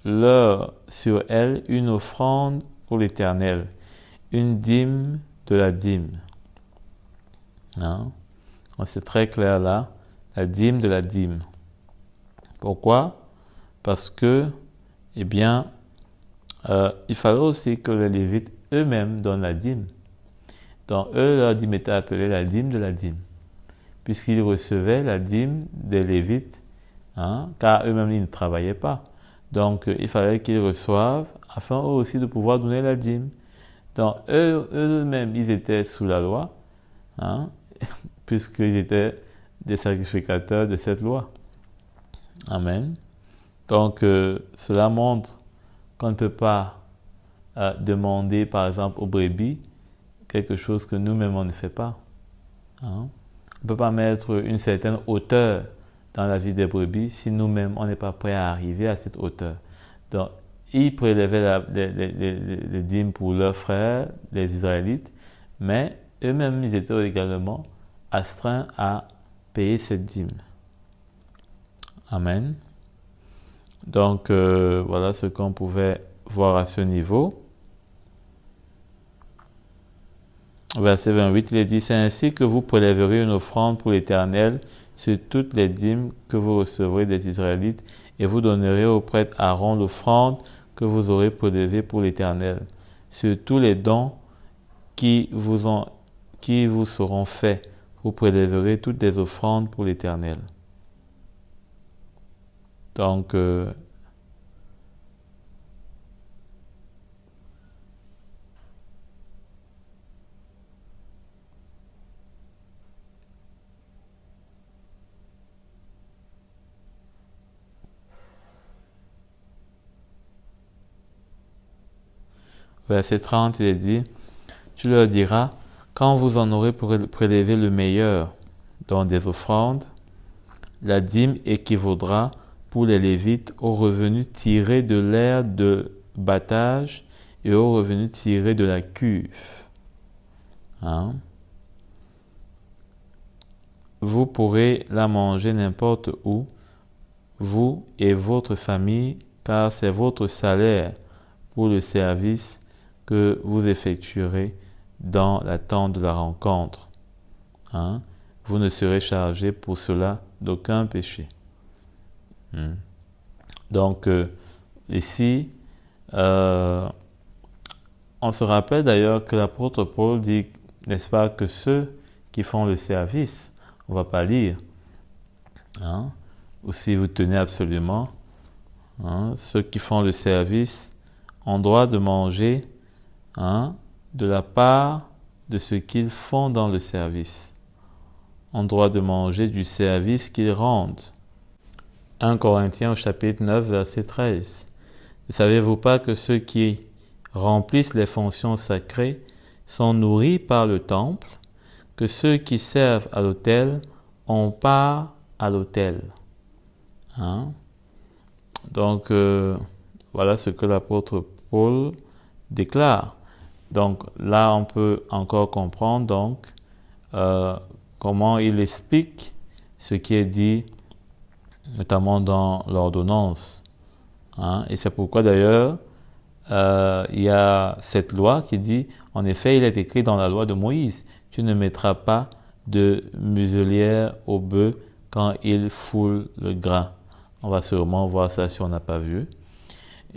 elle une offrande pour l'Éternel, une dîme de la dîme. C'est très clair là, la dîme de la dîme. Pourquoi? Parce que, il fallait aussi que les Lévites eux-mêmes donnent la dîme. Donc, leur dîme était appelée la dîme de la dîme, puisqu'ils recevaient la dîme des Lévites, car eux-mêmes ils ne travaillaient pas. Donc, il fallait qu'ils reçoivent, afin eux aussi de pouvoir donner la dîme. Donc, eux-mêmes, ils étaient sous la loi, puisqu'ils étaient des sacrificateurs de cette loi. Amen. Donc, cela montre qu'on ne peut pas demander, par exemple, aux brebis quelque chose que nous-mêmes on ne fait pas. On ne peut pas mettre une certaine hauteur dans la vie des brebis si nous-mêmes on n'est pas prêt à arriver à cette hauteur. Donc, ils prélevaient les dîmes pour leurs frères, les Israélites, mais eux-mêmes ils étaient également astreints à payer cette dîme. Amen. Donc, voilà ce qu'on pouvait voir à ce niveau. Verset 28, il est dit, c'est ainsi que vous prélèverez une offrande pour l'Éternel sur toutes les dîmes que vous recevrez des Israélites, et vous donnerez au prêtre Aaron l'offrande que vous aurez prélevée pour l'Éternel. Sur tous les dons qui vous seront faits, vous prélèverez toutes les offrandes pour l'Éternel. Donc, verset 30, il est dit, tu leur diras, quand vous en aurez prélevé le meilleur dans des offrandes, la dîme équivaudra pour les Lévites aux revenus tirés de l'aire de battage et aux revenus tirés de la cuve. Hein? Vous pourrez la manger n'importe où, vous et votre famille, car c'est votre salaire pour le service que vous effectuerez dans la tente de la rencontre. Hein? Vous ne serez chargé pour cela d'aucun péché. Donc, ici, on se rappelle d'ailleurs que l'apôtre Paul dit, n'est-ce pas, que ceux qui font le service, on ne va pas lire, hein, ou si vous tenez absolument, hein, ceux qui font le service ont droit de manger, hein, de la part de ce qu'ils font dans le service, ont droit de manger du service qu'ils rendent. 1 Corinthiens au chapitre 9, verset 13. Ne savez-vous pas que ceux qui remplissent les fonctions sacrées sont nourris par le temple, que ceux qui servent à l'autel ont part à l'autel. Hein? Donc, voilà ce que l'apôtre Paul déclare. Donc, là, on peut encore comprendre donc comment il explique ce qui est dit, notamment dans l'ordonnance. Hein? Et c'est pourquoi d'ailleurs, il y a cette loi qui dit, en effet, il est écrit dans la loi de Moïse, tu ne mettras pas de muselière au bœuf quand il foule le grain. On va sûrement voir ça si on n'a pas vu.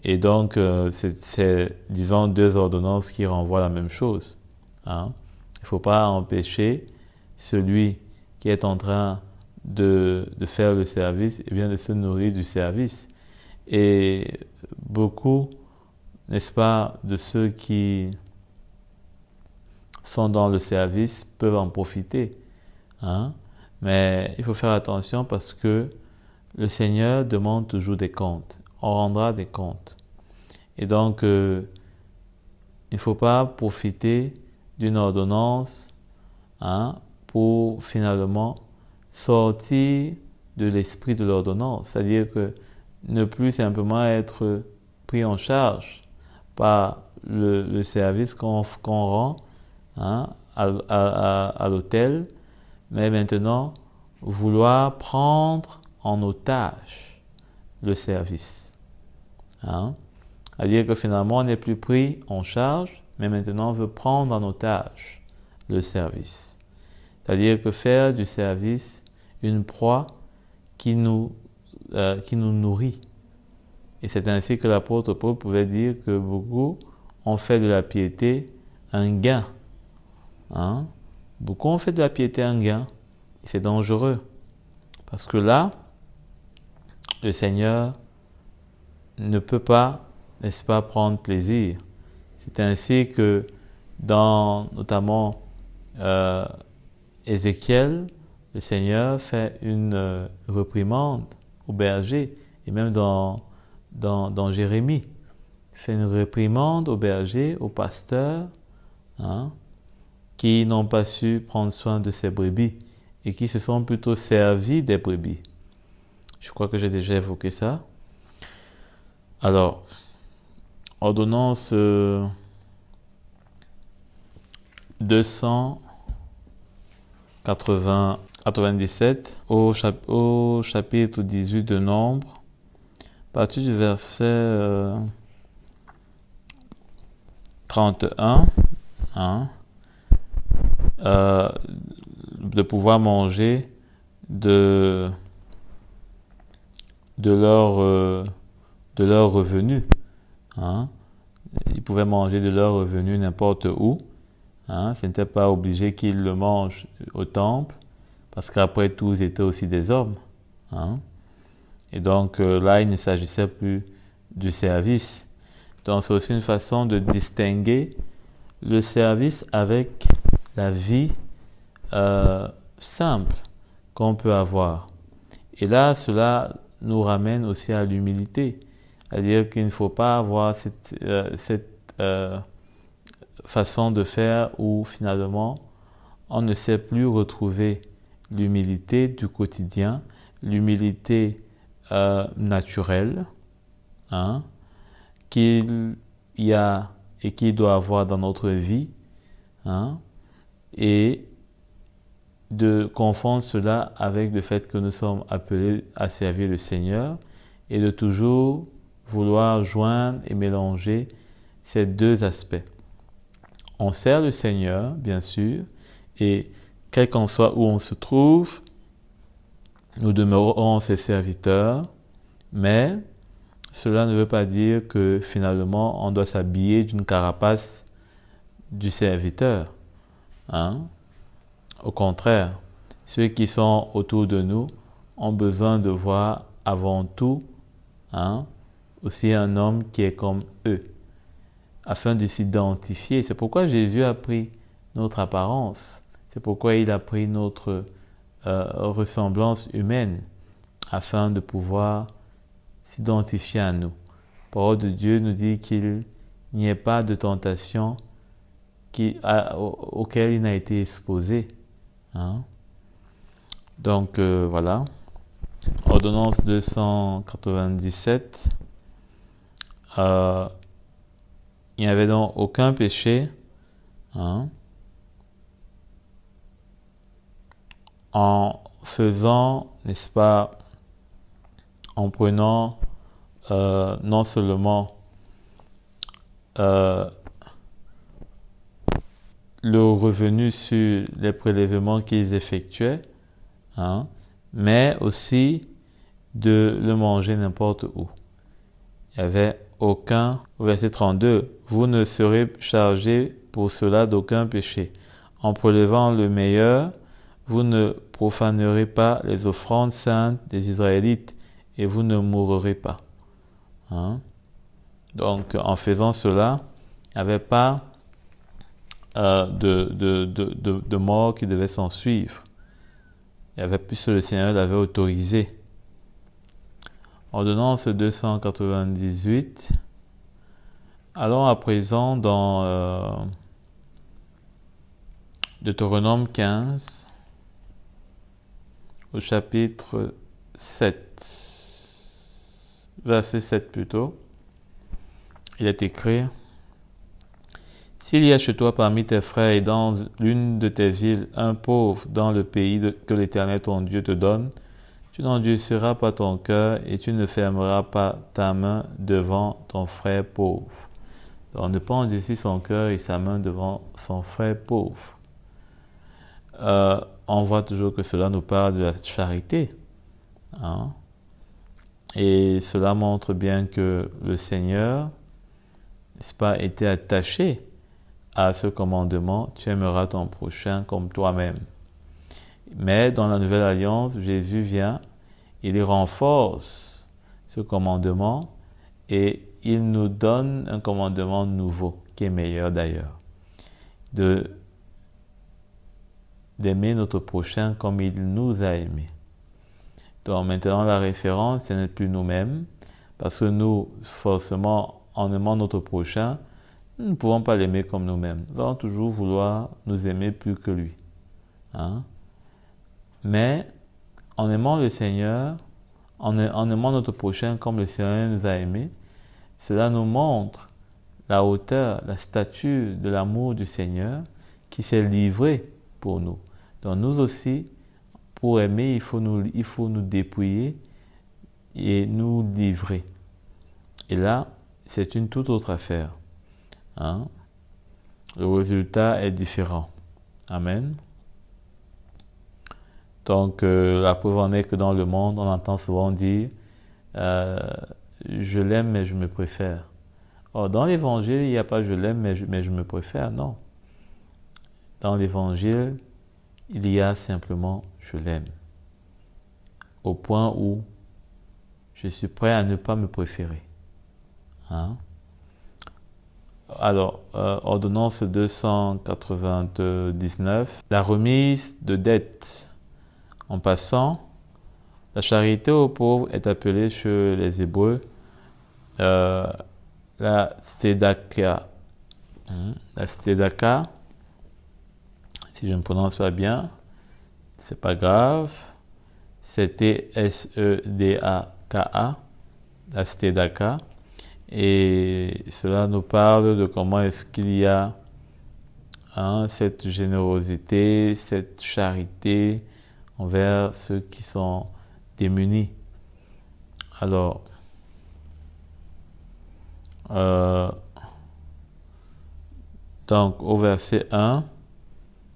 Et donc, c'est, disons, deux ordonnances qui renvoient la même chose. Hein? Il ne faut pas empêcher celui qui est en train de faire le service, eh bien, de se nourrir du service. Et beaucoup, n'est-ce pas, de ceux qui sont dans le service peuvent en profiter. Hein? Mais il faut faire attention parce que le Seigneur demande toujours des comptes. On rendra des comptes. Et donc, il ne faut pas profiter d'une ordonnance, hein, pour finalement sortir de l'esprit de l'ordonnance. C'est-à-dire que ne plus simplement être pris en charge par le service qu'on rend, hein, à l'autel, mais maintenant vouloir prendre en otage le service. Hein? C'est-à-dire que finalement on n'est plus pris en charge, mais maintenant on veut prendre en otage le service. C'est-à-dire que faire du service une proie qui nous nourrit. Et c'est ainsi que l'apôtre Paul pouvait dire que beaucoup ont fait de la piété un gain. Hein? Beaucoup ont fait de la piété un gain. Et c'est dangereux. Parce que là, le Seigneur ne peut pas, n'est-ce pas, prendre plaisir. C'est ainsi que dans notamment Ézéchiel, le Seigneur fait une réprimande au berger, et même dans Jérémie, il fait une réprimande au berger, aux pasteurs, hein, qui n'ont pas su prendre soin de ces brebis et qui se sont plutôt servis des brebis. Je crois que j'ai déjà évoqué ça. Alors, ordonnance 297 au chapitre 18 de Nombre, à partir du verset 31, hein, de pouvoir manger de leur revenu. Hein. Ils pouvaient manger de leur revenu n'importe où. Hein. Ce n'était pas obligé qu'ils le mangent au temple, parce qu'après tout, ils étaient aussi des hommes. Hein. Et donc là, il ne s'agissait plus du service. Donc c'est aussi une façon de distinguer le service avec la vie simple qu'on peut avoir. Et là, cela nous ramène aussi à l'humilité. C'est-à-dire qu'il ne faut pas avoir cette façon de faire où finalement on ne sait plus retrouver l'humilité du quotidien, l'humilité naturel, hein, qu'il y a et qu'il doit avoir dans notre vie, hein, et de confondre cela avec le fait que nous sommes appelés à servir le Seigneur et de toujours vouloir joindre et mélanger ces deux aspects. On sert le Seigneur, bien sûr, et quel qu'en soit où on se trouve, nous demeurons ses serviteurs, mais cela ne veut pas dire que finalement on doit s'habiller d'une carapace du serviteur, hein? Au contraire, ceux qui sont autour de nous ont besoin de voir avant tout, hein, aussi un homme qui est comme eux, afin de s'identifier. C'est pourquoi Jésus a pris notre apparence, c'est pourquoi il a pris notre ressemblance humaine, afin de pouvoir s'identifier à nous. La parole de Dieu nous dit qu'il n'y ait pas de tentation auquel il n'a été exposé. Hein? Donc voilà. Ordonnance 297. Il n'y avait donc aucun péché, hein, en faisant, n'est-ce pas, en prenant non seulement le revenu sur les prélèvements qu'ils effectuaient, hein, mais aussi de le manger n'importe où. Il n'y avait aucun, verset 32, vous ne serez chargés pour cela d'aucun péché. En prélevant le meilleur, vous ne profanerez pas les offrandes saintes des Israélites et vous ne mourrez pas. Hein? Donc, en faisant cela, il n'y avait pas de mort qui devait s'en suivre. Il y avait plus que le Seigneur l'avait autorisé. Ordonnance 298. Allons à présent dans Deutéronome 15, au chapitre 7, verset 7 plutôt. Il est écrit: s'il y a chez toi parmi tes frères et dans l'une de tes villes un pauvre dans le pays que l'Éternel ton Dieu te donne, tu n'endurciras pas ton cœur et tu ne fermeras pas ta main devant ton frère pauvre. Donc, ne pas endurcir son cœur et sa main devant son frère pauvre. On voit toujours que cela nous parle de la charité. Hein? Et cela montre bien que le Seigneur, n'est-ce pas, était attaché à ce commandement, tu aimeras ton prochain comme toi-même. Mais dans la Nouvelle Alliance, Jésus vient, il renforce ce commandement et il nous donne un commandement nouveau, qui est meilleur d'ailleurs, d'aimer notre prochain comme il nous a aimés. Donc maintenant la référence, ce n'est plus nous-mêmes, parce que nous, forcément, en aimant notre prochain, nous ne pouvons pas l'aimer comme nous-mêmes. Nous allons toujours vouloir nous aimer plus que lui. Hein? Mais en aimant le Seigneur, en aimant notre prochain comme le Seigneur nous a aimés, cela nous montre la hauteur, la stature de l'amour du Seigneur qui s'est livré pour nous. Donc nous aussi, pour aimer, il faut nous dépouiller et nous livrer. Et là, c'est une toute autre affaire. Hein? Le résultat est différent. Amen. Donc, la preuve en est que dans le monde, on entend souvent dire je l'aime, mais je me préfère. Or, dans l'évangile, il n'y a pas je l'aime, mais je me préfère. Non. Dans l'évangile, il y a simplement je l'aime. Au point où je suis prêt à ne pas me préférer. Hein? Alors, ordonnance 299, la remise de dettes. En passant, la charité aux pauvres est appelée chez les Hébreux la tzedaka. La tzedaka, si je ne prononce pas bien, c'est pas grave. C'était Sedaka. Ka, la cité d'Aka. Et cela nous parle de comment est-ce qu'il y a cette générosité, cette charité envers ceux qui sont démunis. Alors, donc au verset 1,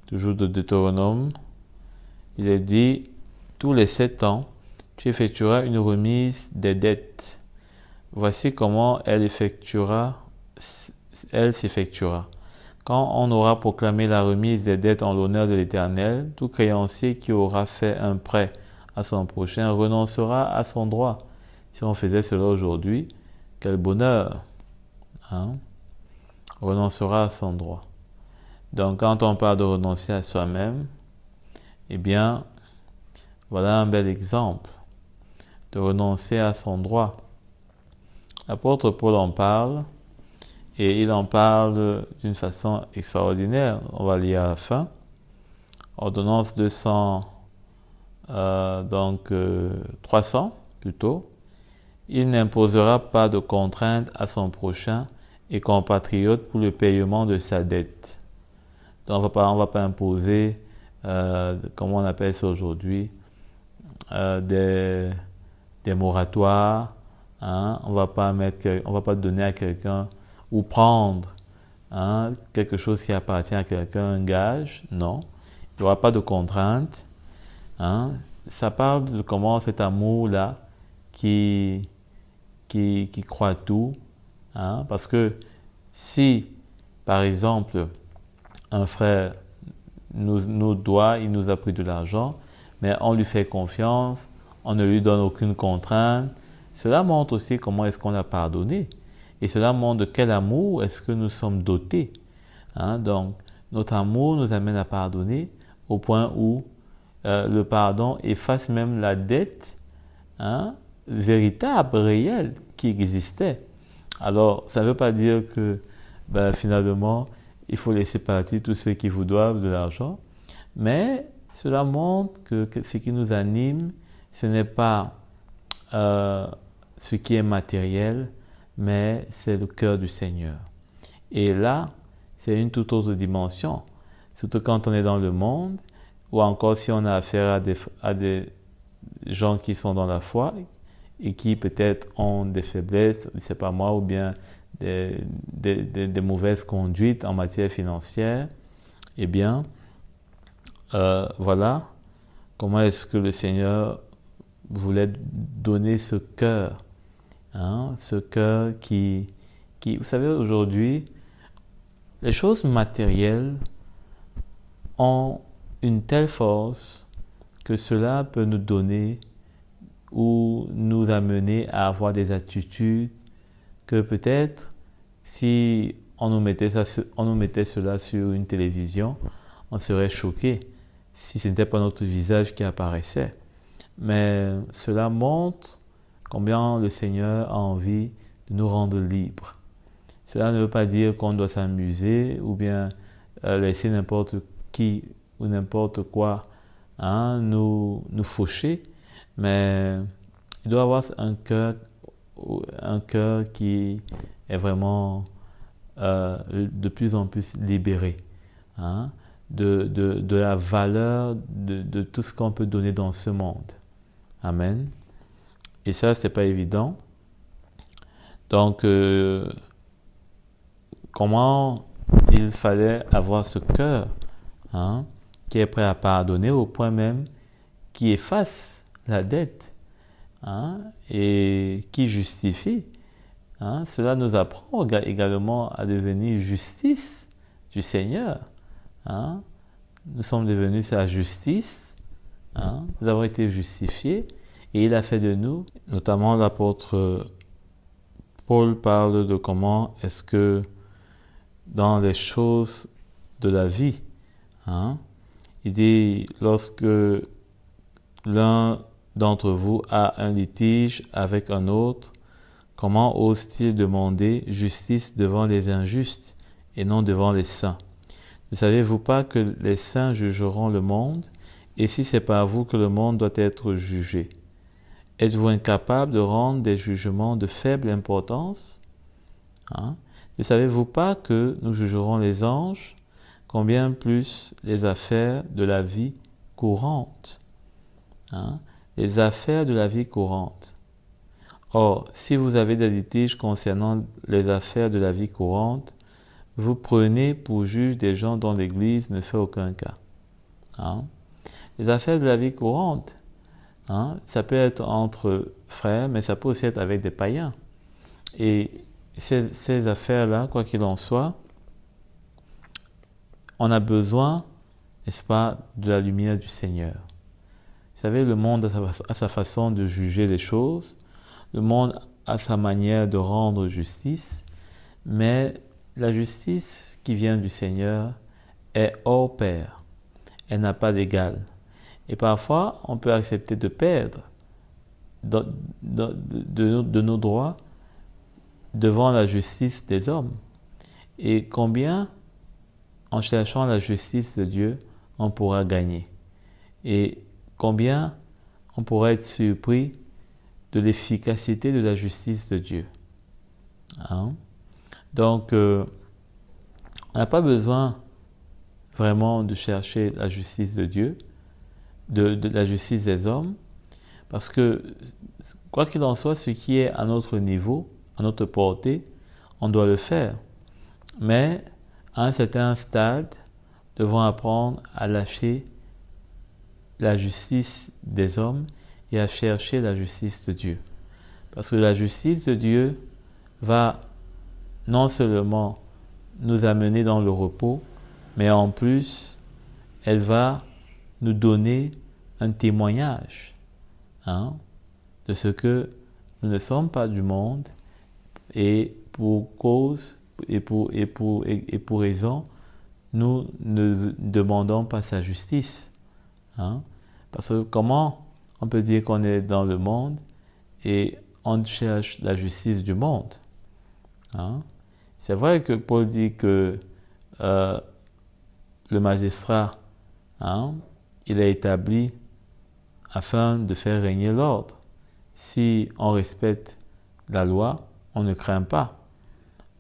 toujours de Deutéronome, il est dit, tous les 7 ans, tu effectueras une remise des dettes. Voici comment elle s'effectuera. Quand on aura proclamé la remise des dettes en l'honneur de l'Éternel, tout créancier qui aura fait un prêt à son prochain renoncera à son droit. Si on faisait cela aujourd'hui, quel bonheur, renoncera à son droit. Donc quand on parle de renoncer à soi-même, eh bien, voilà un bel exemple de renoncer à son droit. L'apôtre Paul en parle, et il en parle d'une façon extraordinaire. On va lire à la fin. Ordonnance 300 plutôt. Il n'imposera pas de contrainte à son prochain et compatriote pour le paiement de sa dette. Donc on va pas imposer, comment on appelle ça aujourd'hui, des moratoires. On va pas donner à quelqu'un ou prendre quelque chose qui appartient à quelqu'un, un gage. Non, il n'y aura pas de contrainte. Ça parle de comment cet amour-là qui croit tout. Parce que si, par exemple, un frère nous doit, il nous a pris de l'argent, mais on lui fait confiance, on ne lui donne aucune contrainte, cela montre aussi comment est-ce qu'on a pardonné. Et cela montre de quel amour est-ce que nous sommes dotés. Donc, notre amour nous amène à pardonner au point où le pardon efface même la dette véritable, réelle, qui existait. Alors, ça ne veut pas dire que finalement, il faut laisser partir tous ceux qui vous doivent de l'argent, mais cela montre que ce qui nous anime, ce n'est pas ce qui est matériel, mais c'est le cœur du Seigneur. Et là, c'est une toute autre dimension, surtout quand on est dans le monde, ou encore si on a affaire à des gens qui sont dans la foi et qui peut-être ont des faiblesses, je ne sais pas moi, ou bien des mauvaises conduites en matière financière. Eh bien, voilà comment est-ce que le Seigneur voulait donner ce cœur. Ce cœur qui, vous savez, aujourd'hui, les choses matérielles ont une telle force que cela peut nous donner ou nous amener à avoir des attitudes que peut-être si on nous mettait cela sur une télévision, on serait choqué si ce n'était pas notre visage qui apparaissait. Mais cela montre combien le Seigneur a envie de nous rendre libres. Cela ne veut pas dire qu'on doit s'amuser ou bien laisser n'importe qui ou n'importe quoi nous faucher, mais il doit avoir un cœur qui est vraiment de plus en plus libéré de la valeur de tout ce qu'on peut donner dans ce monde. Amen. Et ça, c'est pas évident. Donc, comment il fallait avoir ce cœur qui est prêt à pardonner au point même qui efface la dette et qui justifie. Cela nous apprend également à devenir justice du Seigneur. Nous sommes devenus sa justice. Nous avons été justifiés et il a fait de nous, notamment l'apôtre Paul parle de comment est-ce que dans les choses de la vie, il dit lorsque l'un d'entre vous a un litige avec un autre, comment ose-t-il demander justice devant les injustes et non devant les saints? Ne savez-vous pas que les saints jugeront le monde, et si c'est par vous que le monde doit être jugé? êtes-vous incapable de rendre des jugements de faible importance? Ne savez-vous pas que nous jugerons les anges, combien plus les affaires de la vie courante? Les affaires de la vie courante. Or, si vous avez des litiges concernant les affaires de la vie courante, vous prenez pour juge des gens dont l'Église ne fait aucun cas. Les affaires de la vie courante, ça peut être entre frères, mais ça peut aussi être avec des païens. Et ces affaires-là, quoi qu'il en soit, on a besoin, n'est-ce pas, de la lumière du Seigneur. Vous savez, le monde a sa façon de juger les choses, le monde a sa manière de rendre justice, mais la justice qui vient du Seigneur est hors pair, elle n'a pas d'égal. Et parfois, on peut accepter de perdre de nos droits devant la justice des hommes. Et combien, en cherchant la justice de Dieu, on pourra gagner. Et combien on pourra être surpris de l'efficacité de la justice de Dieu. Donc, on n'a pas besoin vraiment de chercher la justice de Dieu, de la justice des hommes, parce que, quoi qu'il en soit, ce qui est à notre niveau, à notre portée, on doit le faire. Mais, à un certain stade, nous devons apprendre à lâcher la justice des hommes et à chercher la justice de Dieu. Parce que la justice de Dieu va non seulement nous amener dans le repos, mais en plus, elle va nous donner un témoignage de ce que nous ne sommes pas du monde et pour cause et pour raison, nous ne demandons pas sa justice. Parce que comment on peut dire qu'on est dans le monde et on cherche la justice du monde? C'est vrai que Paul dit que le magistrat, il est établi afin de faire régner l'ordre. Si on respecte la loi, on ne craint pas.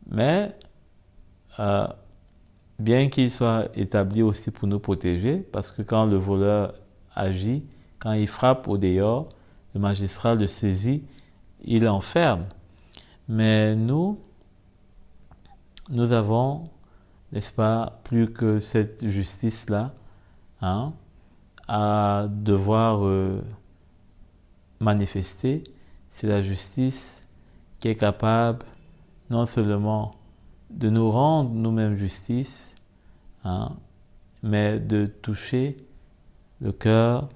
Mais bien qu'il soit établi aussi pour nous protéger, parce que quand le voleur agit, quand il frappe au dehors, le magistrat le saisit, il l'enferme. Mais nous avons, n'est-ce pas, plus que cette justice-là, à devoir manifester. C'est la justice qui est capable non seulement de nous rendre nous-mêmes justice, mais de toucher le cœur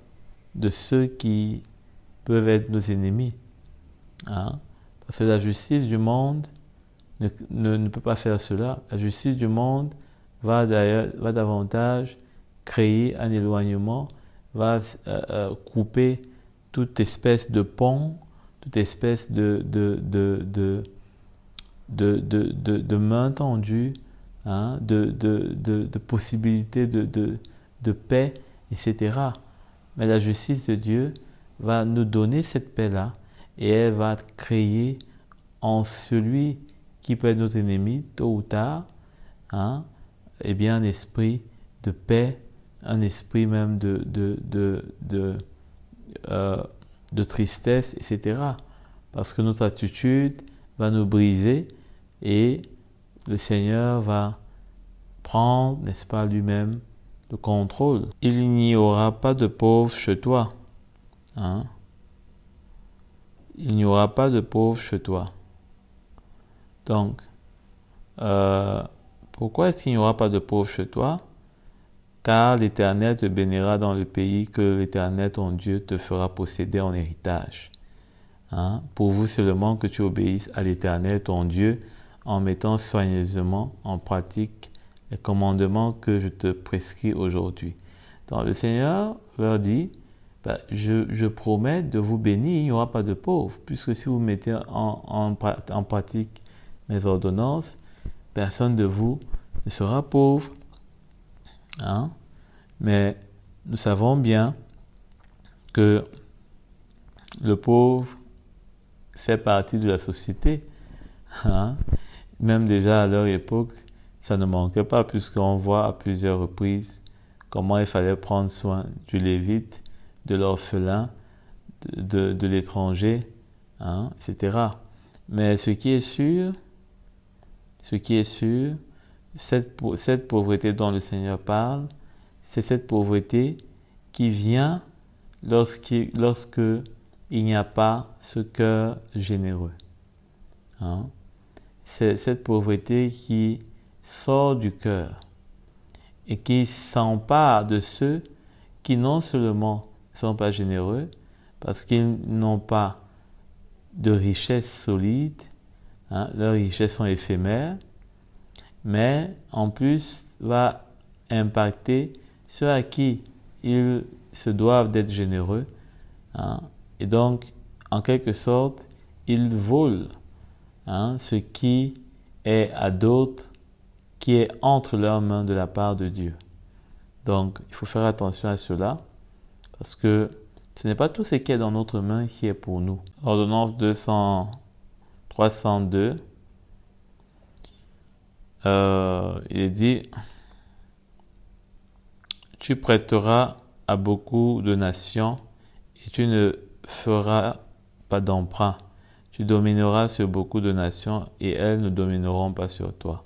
de ceux qui peuvent être nos ennemis. Parce que la justice du monde ne peut pas faire cela. La justice du monde va davantage créer un éloignement, va couper toute espèce de pont, toute espèce de main tendue, de possibilités de paix, etc. Mais la justice de Dieu va nous donner cette paix-là et elle va créer en celui qui peut être notre ennemi, tôt ou tard, eh bien un esprit de paix, un esprit même de tristesse, etc. Parce que notre attitude va nous briser et le Seigneur va prendre, n'est-ce pas, lui-même le contrôle. Il n'y aura pas de pauvres chez toi. Il n'y aura pas de pauvres chez toi. Donc, pourquoi est-ce qu'il n'y aura pas de pauvres chez toi? Car l'Éternel te bénira dans le pays que l'Éternel ton Dieu te fera posséder en héritage. Pour vous seulement que tu obéisses à l'Éternel ton Dieu en mettant soigneusement en pratique les commandements que je te prescris aujourd'hui. Donc le Seigneur leur dit, je promets de vous bénir, il n'y aura pas de pauvres, puisque si vous mettez en pratique mes ordonnances, personne de vous ne sera pauvre. Mais nous savons bien que le pauvre fait partie de la société. Hein? Même déjà à leur époque, ça ne manquait pas, puisqu'on voit à plusieurs reprises comment il fallait prendre soin du lévite, de l'orphelin, de l'étranger, hein, etc. Mais ce qui est sûr, cette pauvreté dont le Seigneur parle, c'est cette pauvreté qui vient lorsque il n'y a pas ce cœur généreux. Hein? C'est cette pauvreté qui sort du cœur et qui s'empare de ceux qui non seulement ne sont pas généreux, parce qu'ils n'ont pas de richesses solides, hein, leurs richesses sont éphémères, mais en plus va impacter ceux à qui ils se doivent d'être généreux, hein, et donc en quelque sorte ils volent, hein, ce qui est à d'autres, qui est entre leurs mains de la part de Dieu. Donc il faut faire attention à cela, parce que ce n'est pas tout ce qui est dans notre main qui est pour nous. Ordonnance 302, il est dit, tu prêteras à beaucoup de nations et tu ne feras pas d'emprunt. Tu domineras sur beaucoup de nations et elles ne domineront pas sur toi.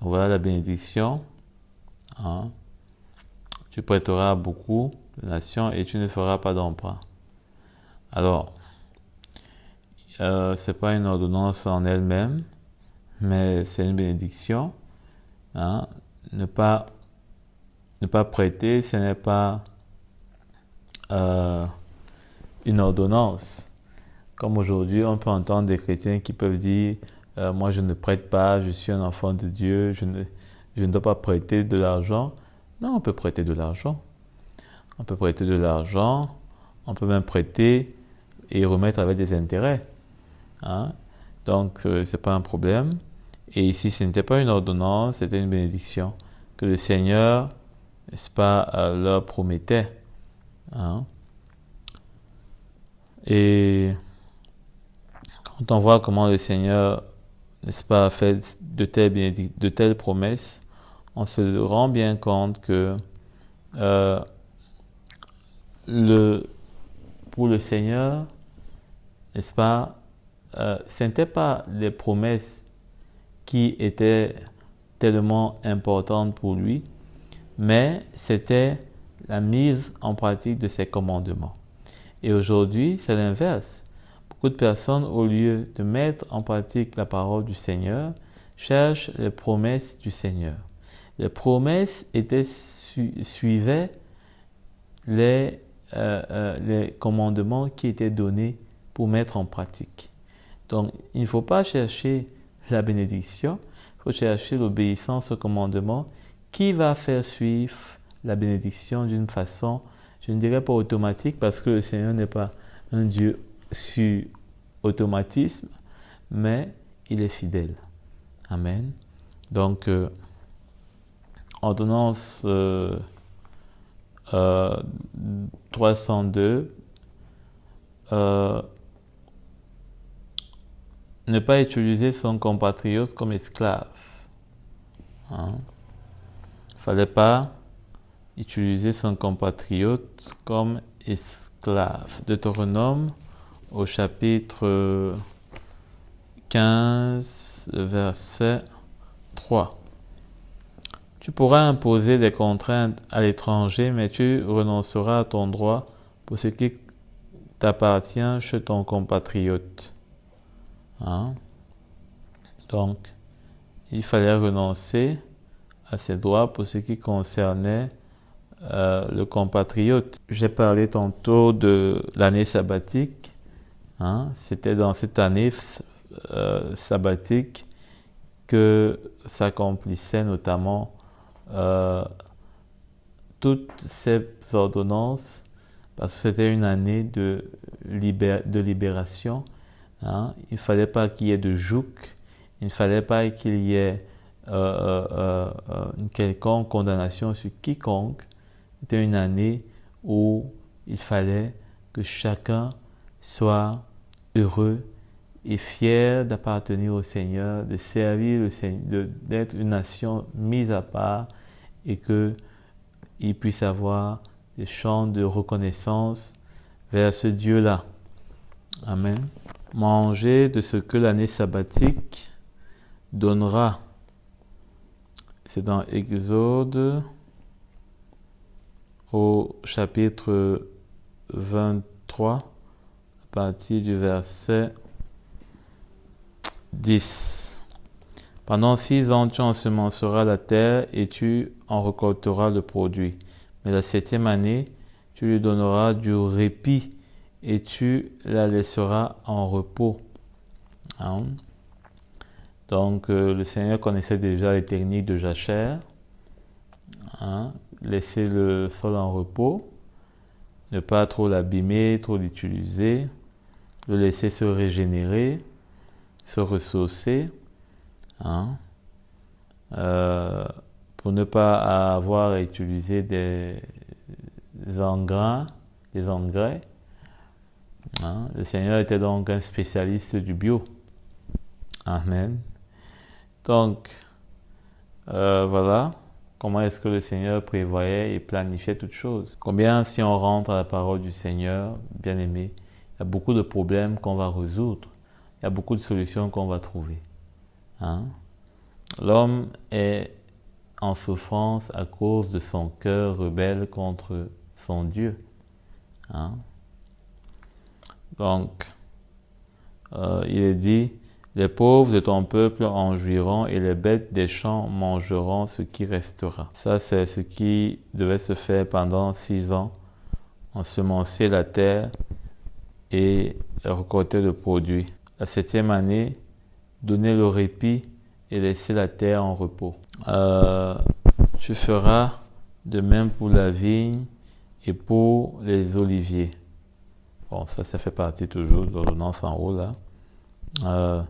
Donc voilà la bénédiction. Hein. Tu prêteras à beaucoup de nations et tu ne feras pas d'emprunt. Alors, c'est pas une ordonnance en elle-même, mais c'est une bénédiction. Hein. Ne pas prêter, ce n'est pas une ordonnance. Comme aujourd'hui, on peut entendre des chrétiens qui peuvent dire moi je ne prête pas, je suis un enfant de Dieu, je ne dois pas prêter de l'argent. Non, on peut prêter de l'argent. On peut prêter de l'argent, on peut même prêter et remettre avec des intérêts. Hein? Donc, c'est pas un problème. Et ici, ce n'était pas une ordonnance, c'était une bénédiction que le Seigneur, n'est-ce pas, leur promettait. Hein? Et quand on voit comment le Seigneur, n'est-ce pas, fait de telles promesses, on se rend bien compte que pour le Seigneur, n'est-ce pas, ce n'étaient pas les promesses qui étaient tellement importantes pour lui, mais c'était la mise en pratique de ses commandements. Et aujourd'hui, c'est l'inverse. Beaucoup de personnes, au lieu de mettre en pratique la parole du Seigneur, cherchent les promesses du Seigneur. Les promesses suivaient les commandements qui étaient donnés pour mettre en pratique. Donc, il ne faut pas chercher la bénédiction, il faut chercher l'obéissance au commandement qui va faire suivre la bénédiction d'une façon, je ne dirais pas automatique, parce que le Seigneur n'est pas un Dieu sur automatisme, mais il est fidèle. Amen. Donc, ordonnance 302, ne pas utiliser son compatriote comme esclave. Hein? Il ne fallait pas utiliser son compatriote comme esclave. Deutéronome au chapitre 15, verset 3. Tu pourras imposer des contraintes à l'étranger, mais tu renonceras à ton droit pour ce qui t'appartient chez ton compatriote. Hein? Donc, il fallait renoncer à ses droits pour ce qui concernait le compatriote. J'ai parlé tantôt de l'année sabbatique. Hein? C'était dans cette année sabbatique que s'accomplissait notamment toutes ces ordonnances, parce que c'était une année de libération. Hein? Il ne fallait pas qu'il y ait de joug, il ne fallait pas qu'il y ait une quelconque condamnation sur quiconque. C'était une année où il fallait que chacun sois heureux et fier d'appartenir au Seigneur, de servir le Seigneur, d'être une nation mise à part et qu'il puisse avoir des chants de reconnaissance vers ce Dieu-là. Amen. Manger de ce que l'année sabbatique donnera. C'est dans Exode au chapitre 23, à partir du verset 10. Pendant 6 ans, tu ensemenceras la terre et tu en récolteras le produit. Mais la 7e année, tu lui donneras du répit et tu la laisseras en repos. Hein? Donc, le Seigneur connaissait déjà les techniques de jachère. Hein? Laisser le sol en repos, ne pas trop l'abîmer, trop l'utiliser, le laisser se régénérer, se ressourcer, hein? Pour ne pas avoir à utiliser des engrais. Hein? Le Seigneur était donc un spécialiste du bio. Amen. Donc, voilà comment est-ce que le Seigneur prévoyait et planifiait toutes choses. Combien, si on rentre à la parole du Seigneur, bien aimé, il y a beaucoup de problèmes qu'on va résoudre. Il y a beaucoup de solutions qu'on va trouver. Hein? L'homme est en souffrance à cause de son cœur rebelle contre son Dieu. Hein? Donc, il est dit, les pauvres de ton peuple en jouiront et les bêtes des champs mangeront ce qui restera. Ça, c'est ce qui devait se faire pendant 6 ans. Ensemencer la terre et récolter le produit. La 7e année, donner le répit et laisser la terre en repos. Tu feras de même pour la vigne et pour les oliviers. Bon, ça fait partie toujours de l'ordonnance en haut là.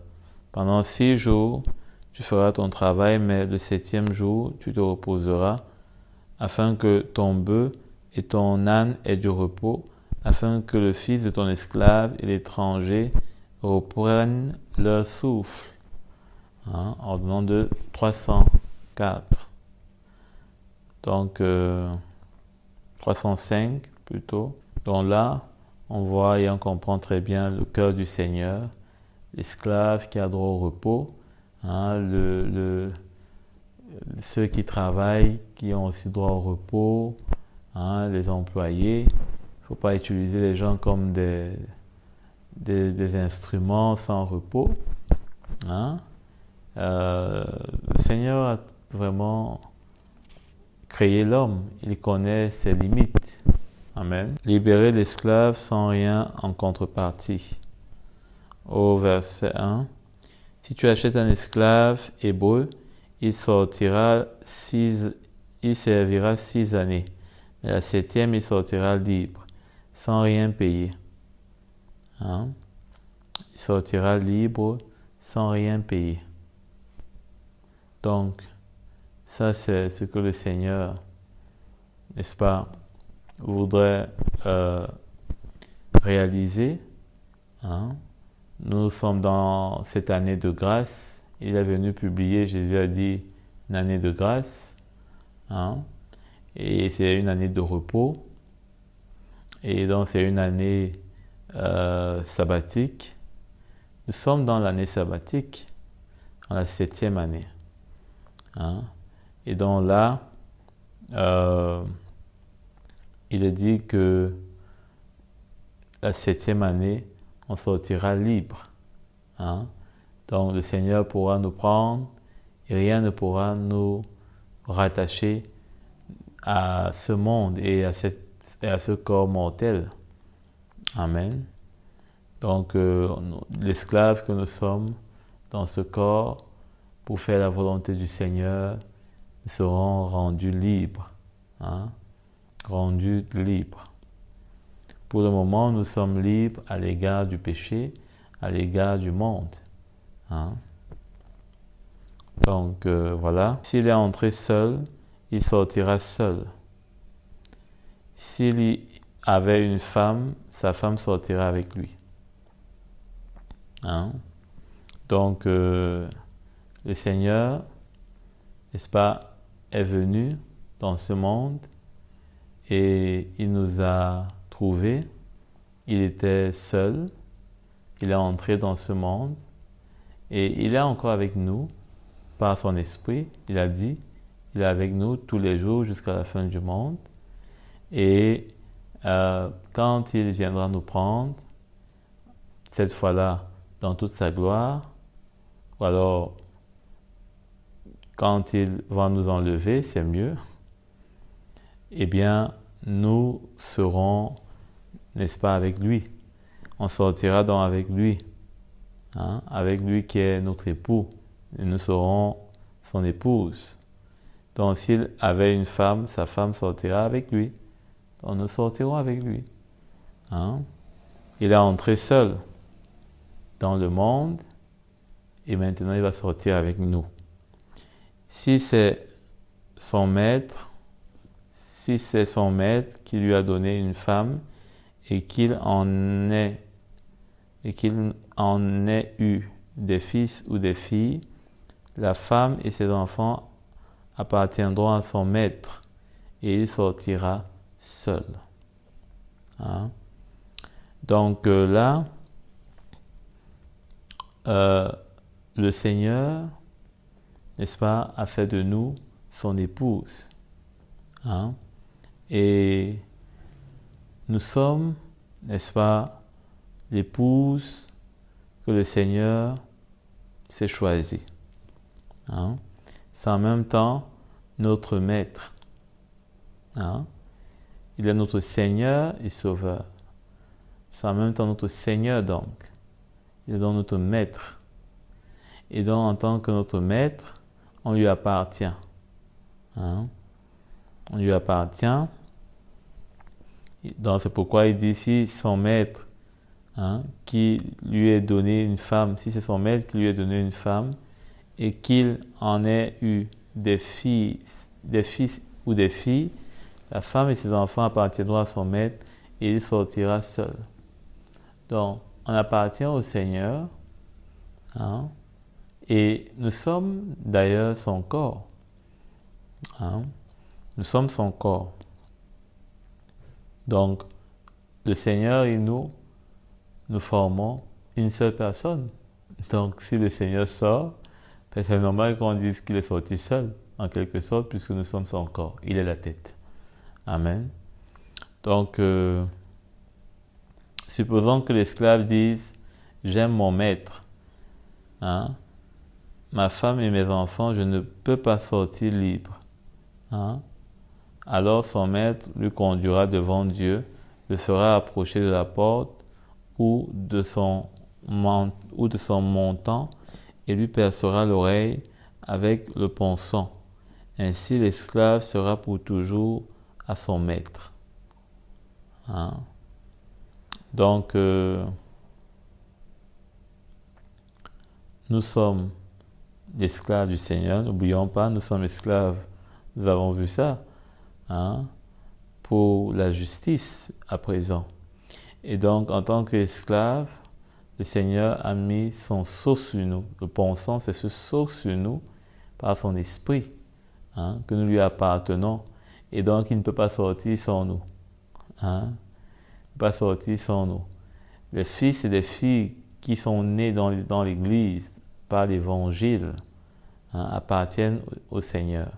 Pendant 6 jours, tu feras ton travail, mais le 7e jour, tu te reposeras, afin que ton bœuf et ton âne aient du repos, afin que le fils de ton esclave et l'étranger reprennent leur souffle. Hein, ordonnance de 304. Donc, 305 plutôt. Donc là, on voit et on comprend très bien le cœur du Seigneur, l'esclave qui a droit au repos, hein, ceux qui travaillent, qui ont aussi droit au repos, hein, les employés. Il ne faut pas utiliser les gens comme des instruments sans repos. Hein. Le Seigneur a vraiment créé l'homme. Il connaît ses limites. Amen. Libérer l'esclave sans rien en contrepartie. Au verset 1. Si tu achètes un esclave hébreu, il servira 6 années. Mais la 7e, il sortira libre, sans rien payer. Hein? Il sortira libre, sans rien payer. Donc, ça c'est ce que le Seigneur, n'est-ce pas, voudrait réaliser. Hein? Nous sommes dans cette année de grâce. Il est venu publier, Jésus a dit, une année de grâce. Hein? Et c'est une année de repos. Et donc c'est une année sabbatique. Nous sommes dans l'année sabbatique, dans la 7e année. Hein? Et donc là, il est dit que la 7e année, on sortira libre. Hein? Donc le Seigneur pourra nous prendre et rien ne pourra nous rattacher à ce monde et à ce corps mortel. Amen. Donc l'esclave que nous sommes dans ce corps, pour faire la volonté du Seigneur, nous serons rendus libres. Hein? Rendus libres. Pour le moment, nous sommes libres à l'égard du péché, à l'égard du monde. Hein? Donc voilà. S'il est entré seul, il sortira seul. S'il avait une femme, sa femme sortira avec lui. Hein? Donc, le Seigneur, n'est-ce pas, est venu dans ce monde et il nous a trouvés. Il était seul, il est entré dans ce monde et il est encore avec nous par son esprit. Il a dit, il est avec nous tous les jours jusqu'à la fin du monde. Et quand il viendra nous prendre, cette fois-là, dans toute sa gloire, ou alors quand il va nous enlever, c'est mieux, eh bien, nous serons, n'est-ce pas, avec lui. On sortira donc avec lui, hein, avec lui qui est notre époux, et nous serons son épouse. Donc, s'il avait une femme, sa femme sortira avec lui. Donc, nous sortirons avec lui. Hein. Il est entré seul dans le monde et maintenant il va sortir avec nous. Si c'est son maître, qui lui a donné une femme et qu'il en ait eu des fils ou des filles, la femme et ses enfants appartiendront à son maître et il sortira seul. Hein? Donc là, le Seigneur, n'est-ce pas, a fait de nous son épouse. Hein? Et nous sommes, n'est-ce pas, l'épouse que le Seigneur s'est choisie. Hein? C'est en même temps notre maître. Hein? Il est notre Seigneur et Sauveur. C'est en même temps notre Seigneur donc. Il est donc notre maître. Et donc en tant que notre maître, on lui appartient. Hein? On lui appartient. Donc c'est pourquoi il dit si son maître, hein, qui lui ait donné une femme, si c'est son maître qui lui ait donné une femme et qu'il en ait eu des fils ou des filles, la femme et ses enfants appartiendront à son maître et il sortira seul. Donc on appartient au Seigneur, hein, et nous sommes d'ailleurs son corps. Hein. Nous sommes son corps. Donc, le Seigneur et nous formons une seule personne. Donc, si le Seigneur sort, c'est normal qu'on dise qu'il est sorti seul, en quelque sorte, puisque nous sommes son corps. Il est la tête. Amen. Donc, supposons que l'esclave dise « J'aime mon maître. Hein? Ma femme et mes enfants, je ne peux pas sortir libre. Hein? » Alors son maître lui conduira devant Dieu, le fera approcher de la porte ou de son montant et lui percera l'oreille avec le ponçon. Ainsi l'esclave sera pour toujours à son maître. Hein? Donc, nous sommes esclaves du Seigneur, n'oublions pas, nous sommes esclaves, nous avons vu ça. Hein, pour la justice à présent. Et donc, en tant qu'esclave, le Seigneur a mis son sceau sur nous. Le ponçon, c'est ce sceau sur nous par son esprit, hein, que nous lui appartenons. Et donc, il ne peut pas sortir sans nous. Hein, il ne peut pas sortir sans nous. Les fils et les filles qui sont nés dans l'Église par l'Évangile, hein, appartiennent au Seigneur.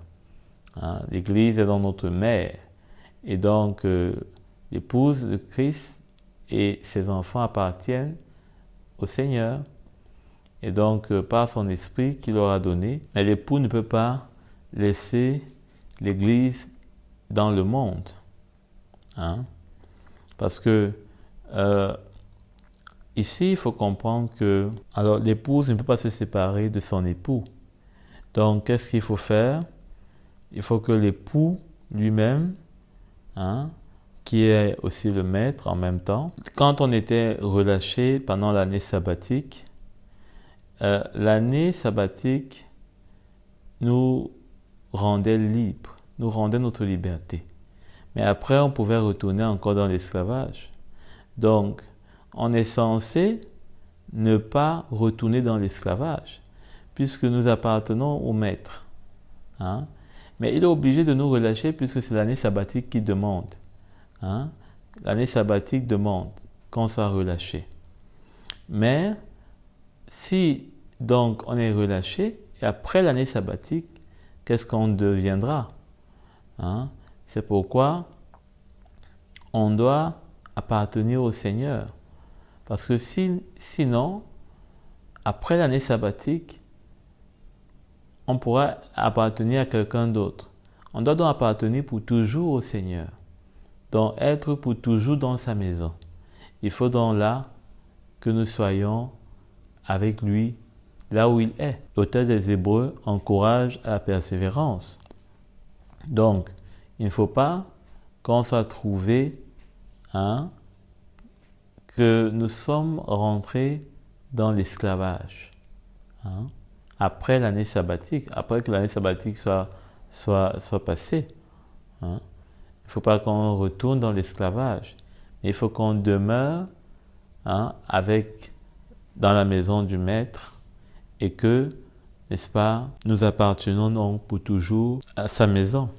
Hein, l'Église est dans notre mère et donc l'épouse de Christ et ses enfants appartiennent au Seigneur et donc par son esprit qu'il leur a donné. Mais l'époux ne peut pas laisser l'Église dans le monde, hein, parce que ici il faut comprendre que alors l'épouse ne peut pas se séparer de son époux. Donc qu'est-ce qu'il faut faire? Il faut que l'époux lui-même, hein, qui est aussi le maître en même temps, quand on était relâché pendant l'année sabbatique nous rendait libres, nous rendait notre liberté. Mais après, on pouvait retourner encore dans l'esclavage. Donc, on est censé ne pas retourner dans l'esclavage, puisque nous appartenons au Maître. Hein? Mais il est obligé de nous relâcher puisque c'est l'année sabbatique qui demande. Hein? L'année sabbatique demande qu'on soit relâché. Mais si donc on est relâché, et après l'année sabbatique, qu'est-ce qu'on deviendra? Hein? C'est pourquoi on doit appartenir au Seigneur. Parce que sinon, après l'année sabbatique, on pourra appartenir à quelqu'un d'autre. On doit donc appartenir pour toujours au Seigneur. Donc être pour toujours dans sa maison. Il faut donc là que nous soyons avec lui là où il est. L'auteur des Hébreux encourage à la persévérance. Donc, il ne faut pas qu'on soit trouvé que nous sommes rentrés dans l'esclavage. Après l'année sabbatique, après que l'année sabbatique soit passée. Il ne faut pas qu'on retourne dans l'esclavage, mais il faut qu'on demeure dans la maison du Maître et que, n'est-ce pas, nous appartenons donc pour toujours à sa maison.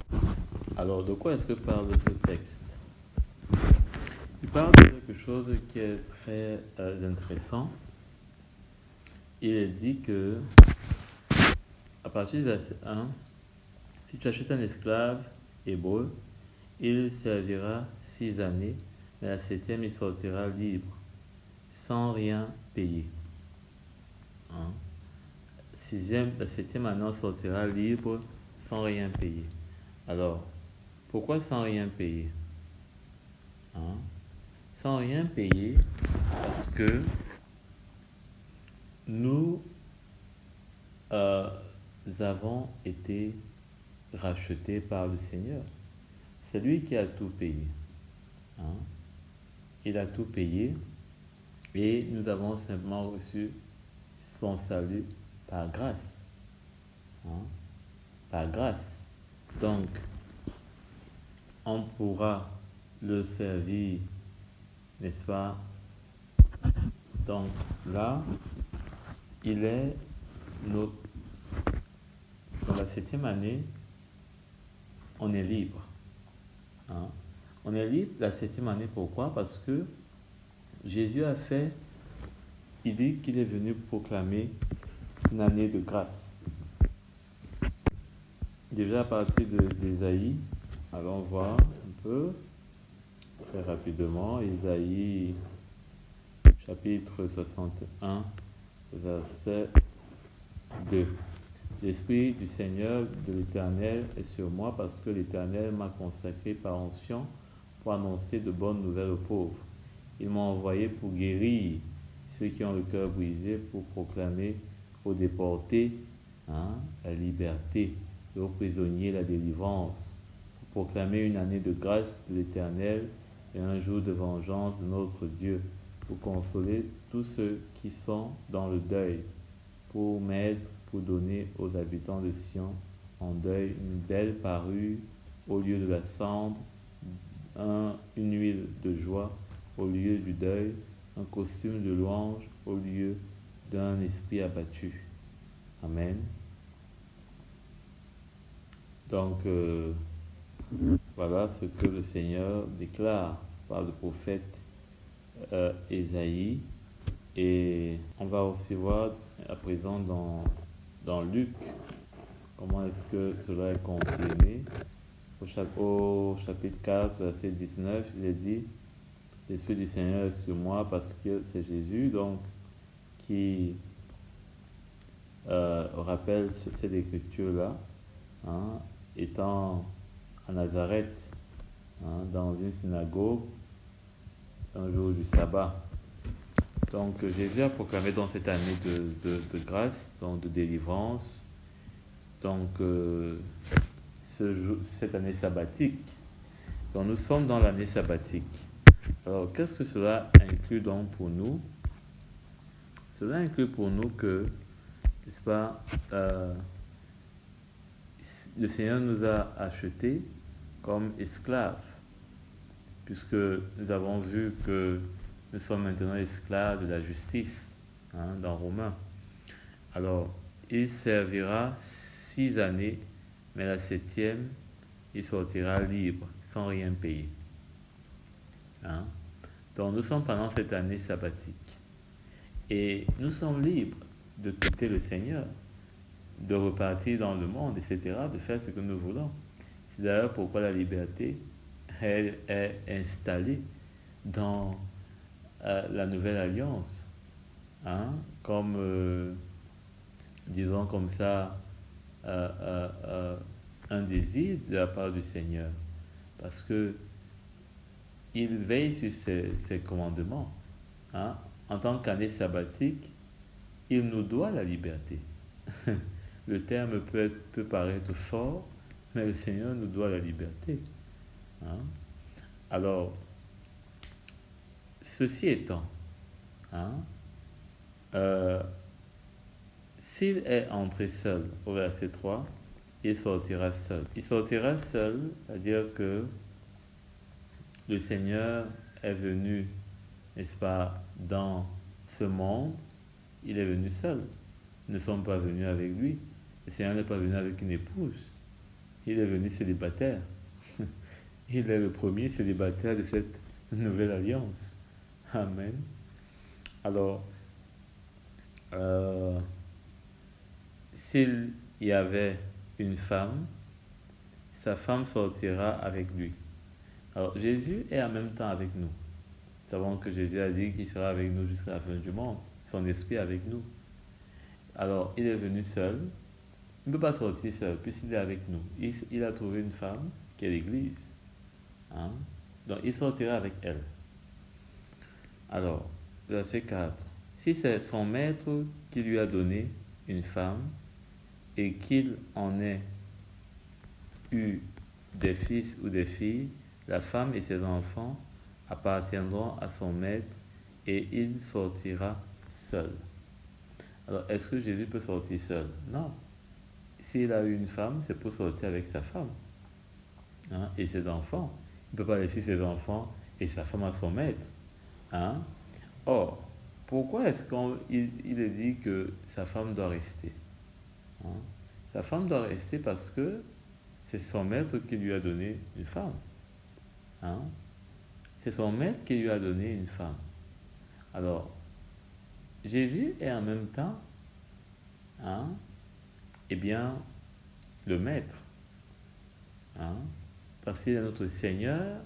Alors, de quoi est-ce que parle ce texte? Il parle de quelque chose qui est très intéressant. Il est dit que, à partir du verset 1, si tu achètes un esclave hébreu, il servira 6 années, mais la 7e, il sortira libre, sans rien payer. La 7e année, on sortira libre, sans rien payer. Alors, pourquoi sans rien payer? Sans rien payer, parce que nous avons été rachetés par le Seigneur. C'est lui qui a tout payé. Il a tout payé et nous avons simplement reçu son salut par grâce. Par grâce. Donc, on pourra le servir, n'est-ce pas? Donc là, il est dans la 7e année, on est libre. On est libre la 7e année, pourquoi? Parce que Jésus il dit qu'il est venu proclamer une année de grâce. Déjà à partir d'Ésaïe, allons voir un peu, très rapidement, Ésaïe chapitre 61, verset 2. L'Esprit du Seigneur, de l'Éternel, est sur moi parce que l'Éternel m'a consacré par onction pour annoncer de bonnes nouvelles aux pauvres. Il m'a envoyé pour guérir ceux qui ont le cœur brisé, pour proclamer aux déportés la liberté, et aux prisonniers la délivrance, pour proclamer une année de grâce de l'Éternel et un jour de vengeance de notre Dieu, pour consoler tous ceux qui sont dans le deuil, pour donner aux habitants de Sion en deuil une belle parure au lieu de la cendre, une huile de joie au lieu du deuil, un costume de louange au lieu d'un esprit abattu. Amen. Donc, voilà ce que le Seigneur déclare par le prophète Ésaïe. Et on va aussi voir à présent dans Luc comment est-ce que cela est confirmé. Au chapitre 4, verset 19, il est dit: l'Esprit du Seigneur est sur moi parce que c'est Jésus donc qui rappelle cette écriture-là, étant à Nazareth, dans une synagogue, un jour du sabbat. Donc Jésus a proclamé dans cette année de grâce, donc de délivrance, donc cette année sabbatique. Donc nous sommes dans l'année sabbatique. Alors qu'est-ce que cela inclut donc pour nous? Cela inclut pour nous que, n'est-ce pas, le Seigneur nous a achetés comme esclaves, puisque nous avons vu que nous sommes maintenant esclaves de la justice. dans Romains. Alors, il servira 6 années, mais la septième, il sortira libre, sans rien payer. Hein. Donc, nous sommes pendant cette année sabbatique. Et nous sommes libres de quitter le Seigneur, de repartir dans le monde, etc., de faire ce que nous voulons. C'est d'ailleurs pourquoi la liberté, elle est installée dans la nouvelle alliance. Hein, comme, disons comme ça, euh, euh, euh, un désir de la part du Seigneur. Parce que il veille sur ses commandements. Hein. En tant qu'année sabbatique, il nous doit la liberté. Le terme peut paraître fort, mais le Seigneur nous doit la liberté. Hein. Alors, ceci étant, hein, euh, s'il est entré seul, au verset 3, il sortira seul. Il sortira seul, c'est-à-dire que le Seigneur est venu, n'est-ce pas, dans ce monde, il est venu seul. Nous ne sommes pas venus avec lui. Le Seigneur n'est pas venu avec une épouse. Il est venu célibataire. Il est le premier célibataire de cette nouvelle alliance. Amen. Alors, s'il y avait une femme, sa femme sortira avec lui. Alors, Jésus est en même temps avec nous. Nous savons que Jésus a dit qu'il sera avec nous jusqu'à la fin du monde. Son esprit est avec nous. Alors, il est venu seul. Il ne peut pas sortir seul, puisqu'il est avec nous. Il a trouvé une femme qui est l'Église. Hein? Donc, il sortira avec elle. Alors, verset 4. Si c'est son maître qui lui a donné une femme et qu'il en ait eu des fils ou des filles, la femme et ses enfants appartiendront à son maître et il sortira seul. Alors, est-ce que Jésus peut sortir seul? Non. S'il a eu une femme, c'est pour sortir avec sa femme, hein, et ses enfants. Il ne peut pas laisser ses enfants et sa femme à son maître. Hein. Or, pourquoi est-ce qu'il est dit que sa femme doit rester? Hein. Sa femme doit rester parce que c'est son maître qui lui a donné une femme. Hein. C'est son maître qui lui a donné une femme. Alors, Jésus est en même temps, hein, eh bien, le maître. Hein, parce qu'il est notre Seigneur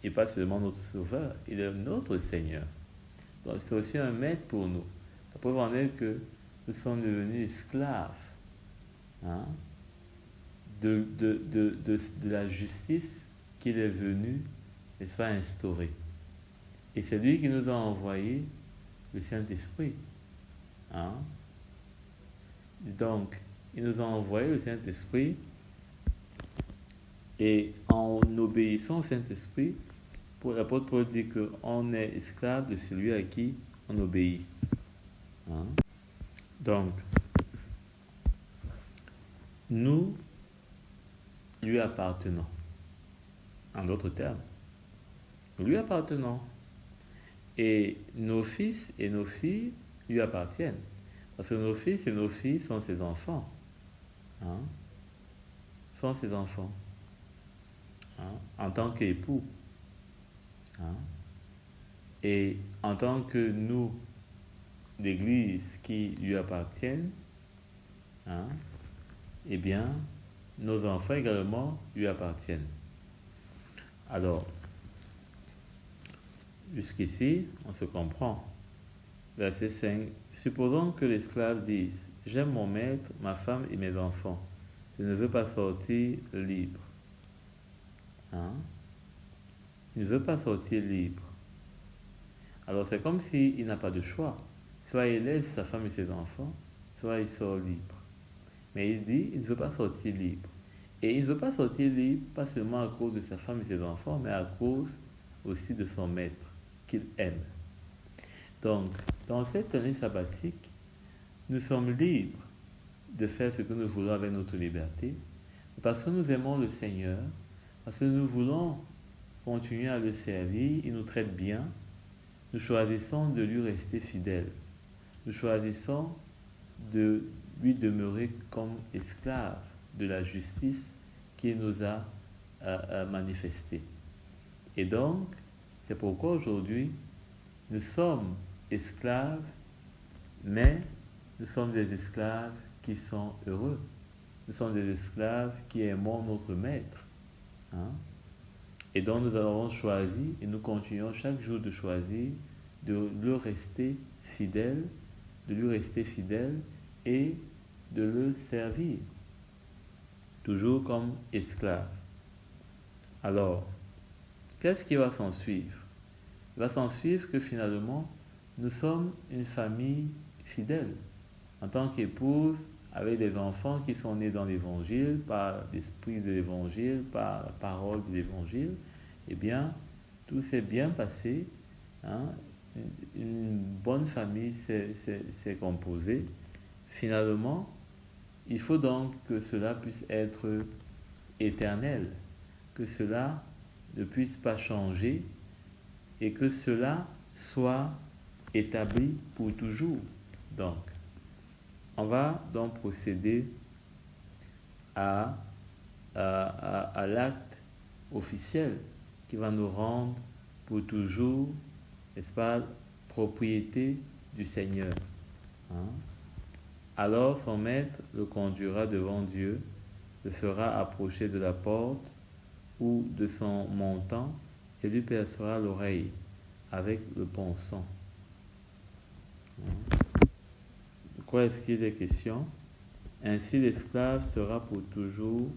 et pas seulement notre Sauveur, il est notre Seigneur. Donc c'est aussi un maître pour nous. Ça peut en dire que nous sommes devenus esclaves, hein, de la justice qu'il est venu, n'est-ce pas, instaurer. Et c'est lui qui nous a envoyé le Saint-Esprit. Hein. Donc, il nous a envoyé le Saint-Esprit et en obéissant au Saint-Esprit, pour l'apôtre Paul dit qu'on est esclave de celui à qui on obéit. Hein. Donc, nous lui appartenons. En d'autres termes, nous lui appartenons. Et nos fils et nos filles lui appartiennent. Parce que nos fils et nos filles sont ses enfants. Hein, sont ses enfants. Hein, en tant qu'époux. Hein, et en tant que nous, l'Église qui lui appartiennent, hein, eh bien, nos enfants également lui appartiennent. Alors, jusqu'ici, on se comprend. Verset 5. Supposons que l'esclave dise, j'aime mon maître, ma femme et mes enfants. Je ne veux pas sortir libre. Hein? Il ne veut pas sortir libre. Alors c'est comme s'il n'a pas de choix. Soit il laisse sa femme et ses enfants, soit il sort libre. Mais il dit, il ne veut pas sortir libre. Et il ne veut pas sortir libre, pas seulement à cause de sa femme et ses enfants, mais à cause aussi de son maître, qu'il aime. Donc, dans cette année sabbatique, nous sommes libres de faire ce que nous voulons avec notre liberté, parce que nous aimons le Seigneur, parce que nous voulons continuer à le servir, il nous traite bien, nous choisissons de lui rester fidèles. Nous choisissons de lui demeurer comme esclave de la justice qu'il nous a manifestée. Et donc, c'est pourquoi aujourd'hui, nous sommes esclaves, mais nous sommes des esclaves qui sont heureux. Nous sommes des esclaves qui aimons notre maître. Hein? Et donc nous avons choisi, et nous continuons chaque jour de choisir, de lui rester fidèle, et de le servir, toujours comme esclave. Alors, qu'est-ce qui va s'en suivre? Il va s'en suivre que finalement, nous sommes une famille fidèle. En tant qu'épouse, avec des enfants qui sont nés dans l'évangile, par l'esprit de l'évangile, par la parole de l'évangile, eh bien, tout s'est bien passé. Hein? Une bonne famille s'est composée. Finalement, il faut donc que cela puisse être éternel, que cela ne puisse pas changer et que cela soit établi pour toujours. Donc, on va donc procéder à l'acte officiel qui va nous rendre pour toujours, n'est-ce pas, propriété du Seigneur. Hein? Alors son maître le conduira devant Dieu, le fera approcher de la porte ou de son montant et lui percera l'oreille avec le ponçon. De quoi est-ce qu'il est question? Ainsi l'esclave sera pour toujours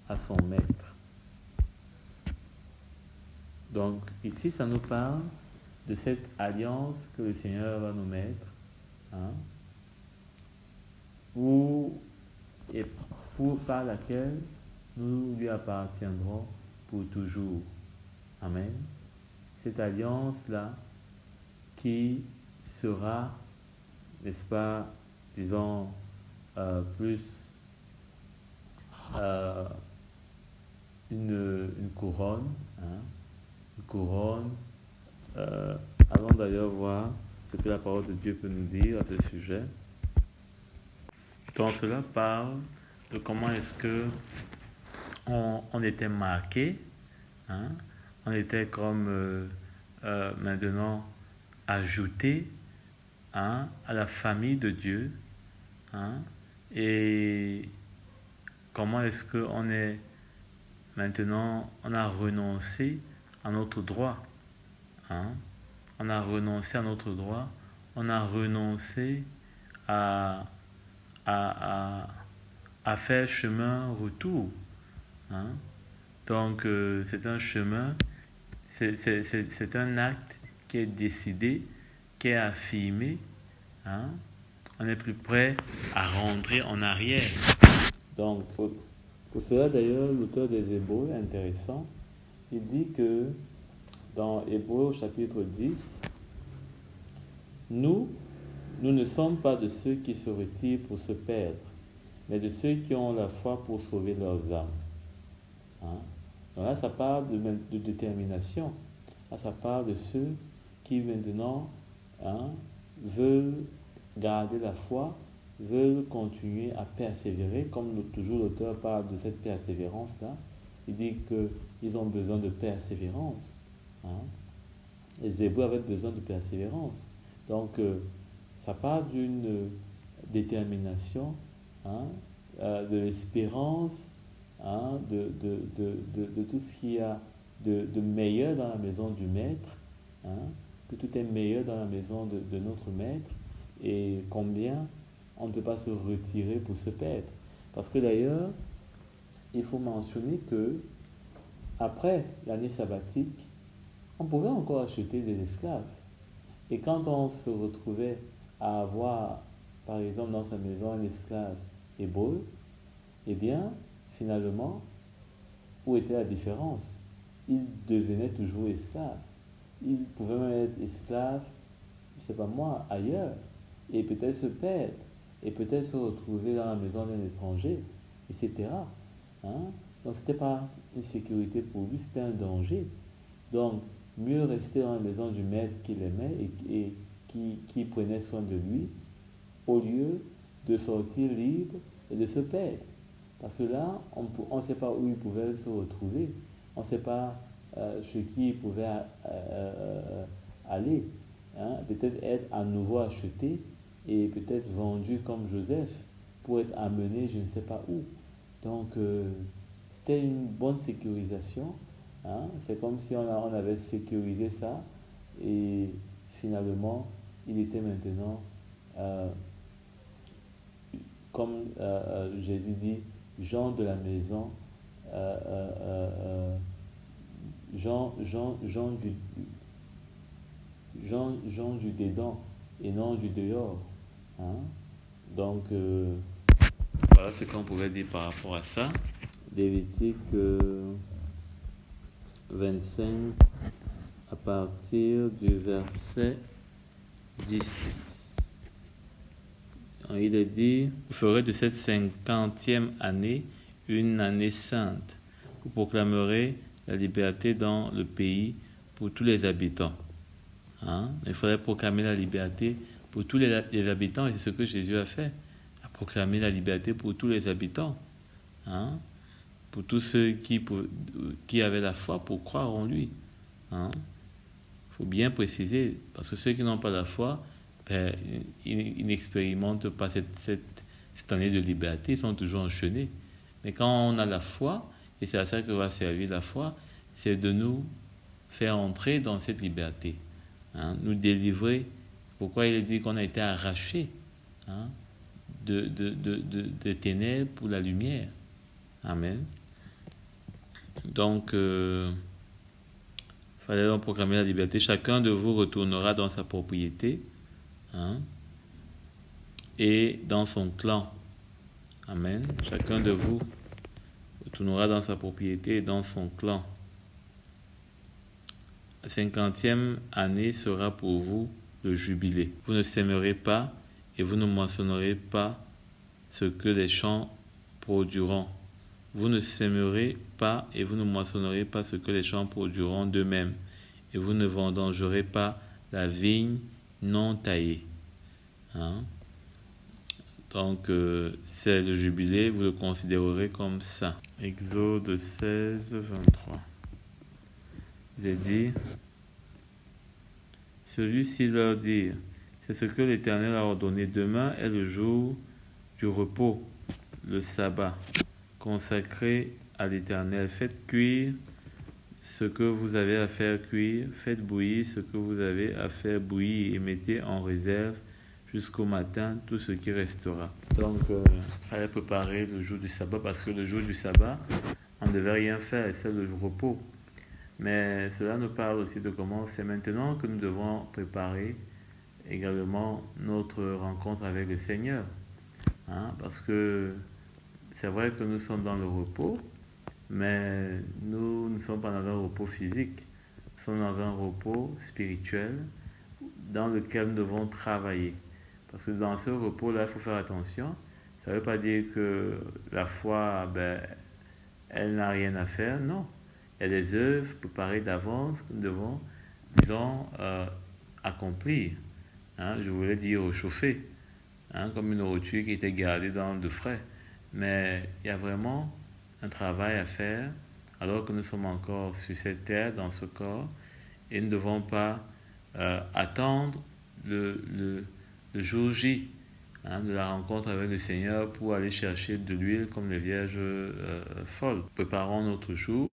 à son maître. Donc ici ça nous parle de cette alliance que le Seigneur va nous mettre, hein, par laquelle nous lui appartiendrons pour toujours. Amen. Cette alliance-là qui sera, n'est-ce pas, disons, plus une couronne, hein, une couronne. Allons d'ailleurs voir ce que la parole de Dieu peut nous dire à ce sujet. Donc cela parle de comment est-ce que on était marqué, hein, on était comme maintenant ajouté, hein, à la famille de Dieu, hein, et comment est-ce qu'on est maintenant, on a renoncé à notre droit, hein, on a renoncé à notre droit, on a renoncé à faire chemin retour, hein. Donc c'est un chemin, c'est un acte qui est décidé, qui est affirmé, hein. On n'est plus prêt à rentrer en arrière. Donc pour cela d'ailleurs l'auteur des Hébreux est intéressant. Il dit que dans Hébreux au chapitre 10, nous ne sommes pas de ceux qui se retirent pour se perdre, mais de ceux qui ont la foi pour sauver leurs âmes. Hein? Donc là, ça parle de détermination. Là, ça parle de ceux qui maintenant, hein, veulent garder la foi, veulent continuer à persévérer, comme toujours l'auteur parle de cette persévérance-là. Il dit qu'ils ont besoin de persévérance. Hein? Les Hébreux avaient besoin de persévérance. Donc, ça parle d'une détermination, hein, de l'espérance, hein, de tout ce qu'il y a de meilleur dans la maison du maître, hein, que tout est meilleur dans la maison de notre maître, et combien on ne peut pas se retirer pour se perdre. Parce que d'ailleurs, il faut mentionner que après l'année sabbatique, on pouvait encore acheter des esclaves. Et quand on se retrouvait à avoir, par exemple, dans sa maison un esclave hébreu, eh bien, finalement, où était la différence? Il devenait toujours esclave. Il pouvait même être esclave, je ne sais pas moi, ailleurs, et peut-être se perdre, et peut-être se retrouver dans la maison d'un étranger, etc. Hein? Donc, ce n'était pas une sécurité pour lui, c'était un danger. Donc, mieux rester dans la maison du maître qu'il aimait et qui prenait soin de lui, au lieu de sortir libre et de se perdre. Parce que là, on ne sait pas où il pouvait se retrouver, on ne sait pas chez qui il pouvait aller. Hein. Peut-être être à nouveau acheté et peut-être vendu comme Joseph pour être amené je ne sais pas où. Donc, c'était une bonne sécurisation. Hein. C'est comme si on avait sécurisé ça et finalement, il était maintenant, euh, comme Jésus dit, Jean de la maison, euh, euh, euh, euh, Jean du dedans et non du dehors. Hein. Donc, voilà ce qu'on pouvait dire par rapport à ça. Lévitique 25 à partir du verset 10. Il est dit, vous ferez de cette 50e année une année sainte. Vous proclamerez la liberté dans le pays pour tous les habitants. Hein? Il faudrait proclamer la liberté pour tous les habitants et c'est ce que Jésus a fait. A proclamé la liberté pour tous les habitants. Hein? Pour tous ceux qui avaient la foi pour croire en lui. Hein? Faut bien préciser, parce que ceux qui n'ont pas la foi, ben, ils n'expérimentent pas cette année de liberté, ils sont toujours enchaînés. Mais quand on a la foi, et c'est à ça que va servir la foi, c'est de nous faire entrer dans cette liberté, hein, nous délivrer. Pourquoi il est dit qu'on a été arraché, hein, des ténèbres pour la lumière. Amen. Donc, fallait donc proclamer la liberté. Chacun de vous retournera dans sa propriété, hein, et dans son clan. Amen. Chacun de vous retournera dans sa propriété et dans son clan. La 50e année sera pour vous le jubilé. Vous ne sèmerez pas et vous ne moissonnerez pas ce que les champs produiront. Vous ne sèmerez pas et vous ne moissonnerez pas ce que les champs produiront d'eux-mêmes. Et vous ne vendangerez pas la vigne non taillée. Hein? Donc, c'est le jubilé, vous le considérerez comme ça. Exode 16, 23. Il est dit, celui-ci leur dit, c'est ce que l'Éternel a ordonné. Demain est le jour du repos, le sabbat, consacré à l'Éternel. Faites cuire ce que vous avez à faire cuire, faites bouillir ce que vous avez à faire bouillir et mettez en réserve jusqu'au matin tout ce qui restera. Donc, il fallait préparer le jour du sabbat parce que le jour du sabbat, on ne devait rien faire, c'est le repos. Mais cela nous parle aussi de comment c'est maintenant que nous devons préparer également notre rencontre avec le Seigneur. Hein, parce que c'est vrai que nous sommes dans le repos, mais nous ne sommes pas dans un repos physique, nous sommes dans un repos spirituel dans lequel nous devons travailler. Parce que dans ce repos-là, il faut faire attention. Ça ne veut pas dire que la foi, elle n'a rien à faire, non. Il y a des œuvres préparées d'avance que nous devons, disons, accomplir. Hein, je voulais dire réchauffer, hein, comme une nourriture qui était gardée dans de frais. Mais il y a vraiment un travail à faire alors que nous sommes encore sur cette terre, dans ce corps, et nous ne devons pas attendre le jour J, hein, de la rencontre avec le Seigneur pour aller chercher de l'huile comme les vierges folles. Préparons notre jour.